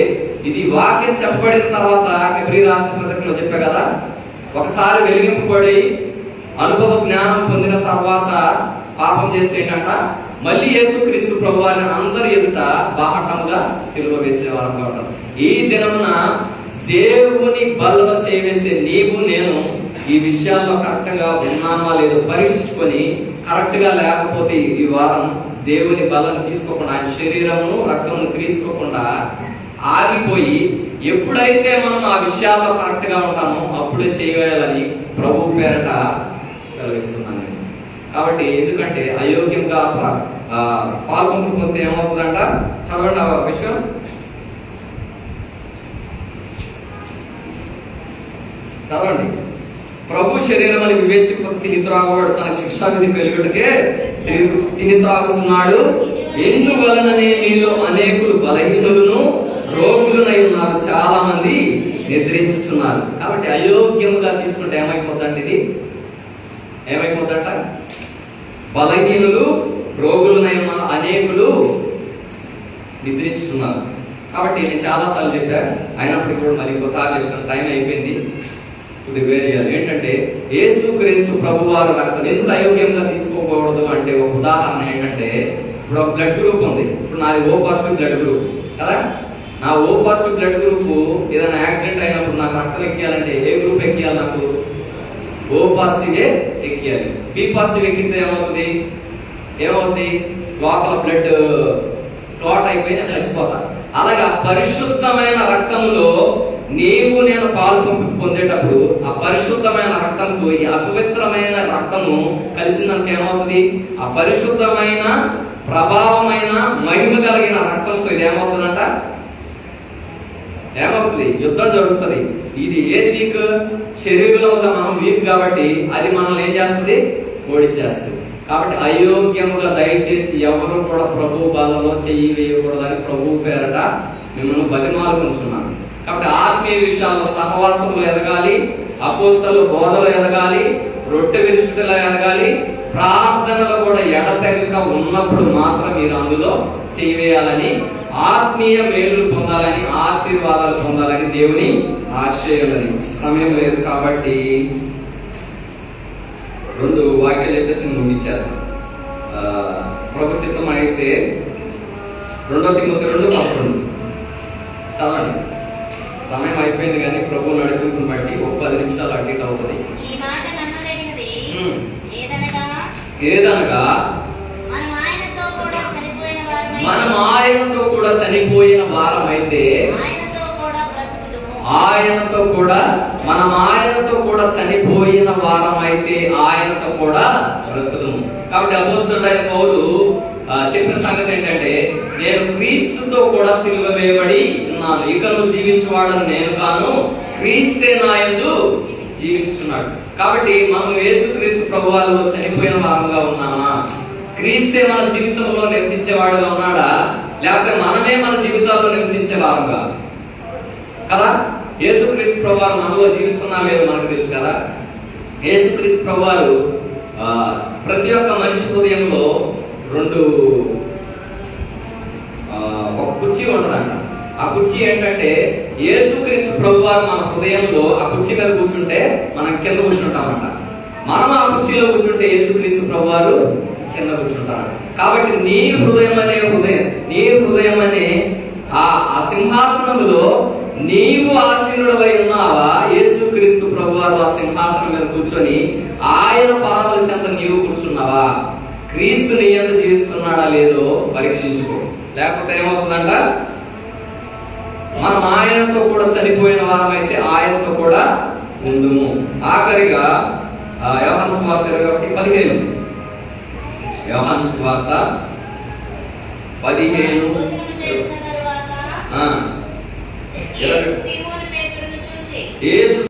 ఇది వాక్యం చెప్పబడిన తర్వాత హెబ్రీ రాసిన పత్రికలో చెప్పా కదా, ఒకసారి వెలిగింపబడి అనుభవ జ్ఞానం పొందిన తర్వాత పాపం చేస్తే ఏంటంట, మళ్ళీ యేసుక్రీస్తు ప్రభువారిని అందరి ఎదుట బాహటంగా సిలువ వేసేవారు కాబట్టి ఈ దినమున దేవుని బలలో చేయవేసే నీవు నేను ఈ విషయాల్లో కరెక్ట్ గా ఉన్నామా లేదో పరీక్షించుకొని, కరెక్ట్ గా లేకపోతే ఈ వారం దేవుని బలను తీసుకోకుండా, ఆయన శరీరమును రక్తమును తీసుకోకుండా ఆగిపోయి ఎప్పుడైతే మనం ఆ విషయాల్లో కరెక్ట్ గా ఉంటామో అప్పుడే చేయవేయాలని ప్రభు పేరట సెలవిస్తున్నాను. కాబట్టి ఎందుకంటే అయోగ్యంగా పాల్గొనకపోతే ఏమవుతుందంట, చదవండి ఆ విషయం. చదవండి. ప్రభు శరీరం అని వివేచకపోతే తిని త్రాగవాడు తన శిక్షా విధి వెలుగుటకే తిని త్రాగుతున్నాడు. ఎందువలననే మీలో అనేకులు బలహీనులను రోగులనై ఉన్నారు, చాలా మంది నిద్రించుతున్నారు. కాబట్టి అయోగ్యముగా తీసుకుంటే ఏమైపోతుందంటే ఇది ఏమైపోతుందంట, బలహీనులు రోగులనై ఉన్నారు, అనేకులు నిద్రించుతున్నారు. కాబట్టి నేను చాలా సార్లు చెప్పాను, అయినప్పటికీ కూడా మరి ఇంకోసారి చెప్తాను, టైం అయిపోయింది. ఏంటంటే యేసుక్రీస్తు ప్రభువారు రక్తం ఎందుకు అయోగ్యంగా తీసుకోకూడదు అంటే ఒక ఉదాహరణ ఏంటంటే, ఇప్పుడు ఒక బ్లడ్ గ్రూప్ ఉంది. ఇప్పుడు నాది O పాజిటివ్ బ్లడ్ గ్రూప్ కదా. నా O పాజిటివ్ బ్లడ్ గ్రూప్ ఏదైనా యాక్సిడెంట్ అయినప్పుడు నాకు రక్తం ఎక్కియాలంటే ఏ గ్రూప్ ఎక్కియాలి? నాకు O పాజిటివ్ ఎక్కియాలి. B పాజిటివ్ ఎక్కితే ఏమవుతుంది? లోపల బ్లడ్ క్లాట్ అయిపోయి నేను చచ్చిపోతా. అలాగా పరిశుద్ధమైన రక్తంలో నీవు నేను పాలు పొందేటప్పుడు ఆ పరిశుద్ధమైన రక్తంకు ఈ అపవిత్రమైన రక్తము కలిసిందానికి ఏమవుతుంది? ఆ పరిశుద్ధమైన ప్రభావమైన మహిమ కలిగిన రక్తంతో ఇది ఏమవుతుందంట, ఏమవుతుంది? యుద్ధం జరుగుతుంది. ఇది ఏది వీక్? శరీరంలో ఉన్న మనం వీక్ కాబట్టి అది మనల్ని ఏం చేస్తుంది? ఓడించేస్తుంది. కాబట్టి అయోగ్యముగా దయచేసి ఎవరు కూడా ప్రభు బాలలో చెయ్యి వేయకూడదని ప్రభు పేరట మిమ్మల్ని బతిమాలుకుంటున్నాను. కాబట్టి ఆత్మీయ విషయాల్లో సహవాసంలో ఎదగాలి, అపోస్తలు బోధలో ఎదగాలి, రొట్టె విరుచుటలో ఎదగాలి, ప్రార్థనలో కూడా ఎడతెగక ఉన్నప్పుడు మాత్రం మీరు అందులో చేయవేయాలని, ఆత్మీయ మేలు పొందాలని, ఆశీర్వాదాలు పొందాలని దేవుని ఆశయమని. సమయం లేదు కాబట్టి 2 వాక్యాలు చెప్పేసి నేను ముగించేస్తాను. ప్రభు చిత్తం అయితే 2 తిమోతి 2:11 చదవండి. సమయం అయిపోయింది కానీ ప్రభు నడుపుని బట్టి ఒక 10 నిమిషాలు అడ్డీ అవుతుంది. ఏదనగా మనం ఆయనతో కూడా చనిపోయిన వారమైతే ఆయనతో కూడా మనం ఆయనతో కూడా చనిపోయిన వారమైతే ఆయనతో కూడా బ్రతుకుదుము. కాబట్టి అపోస్తలుడైన పౌలు చెప్పిన సంగతి ఏంటంటే, నేను క్రీస్తుతో కూడా సిలువ వేయబడి ఉన్నాను, ఇక నువ్వు జీవించేవాడని నేను కాను, క్రీస్తే నా యందు జీవించుతున్నాడు. కాబట్టి మనం యేసుక్రీస్తు ప్రభువులో చనిపోయిన వారంగా ఉన్నామా? క్రీస్తే మన జీవితంలో నివసించేవాడుగా ఉన్నాడా, లేకపోతే మనమే మన జీవితాల్లో నివసించే వారుగా కదా? యేసుక్రీస్తు ప్రభువారు మనలో జీవిస్తున్నా లేదో మనకు తెలుసు కదా. యేసుక్రీస్తు ప్రభువారు ప్రతి ఒక్క మనిషి హృదయంలో ఒక కుర్చీ ఉంటుందంట. ఆ కుర్చీ ఏంటంటే యేసుక్రీస్తు ప్రభువారు మన హృదయంలో ఆ కుర్చీ మీద కూర్చుంటే మనం కింద కూర్చుంటామంట. మనం ఆ కుర్చీలో కూర్చుంటే యేసుక్రీస్తు ప్రభువారు కింద కూర్చుంటారు. కాబట్టి నీ హృదయం అనే ఆ సింహాసనములో నీవు ఆసీనుడవై ఉన్నావా? యేసుక్రీస్తు ప్రభువారు ఆ సింహాసనం మీద కూర్చొని ఆయన పాదముల చెంత నీవు కూర్చున్నావా? క్రీస్తు నీ యందు జీవిస్తున్నాడా లేదో పరీక్షించుకో. లేకపోతే ఏమవుతుందంట, మనం ఆయనతో కూడా చనిపోయిన వారమైతే ఆయనతో కూడా ఉండుము. ఆఖరిగా యోహాను సువార్త 21:15. యోహాను సువార్త 15. యేసు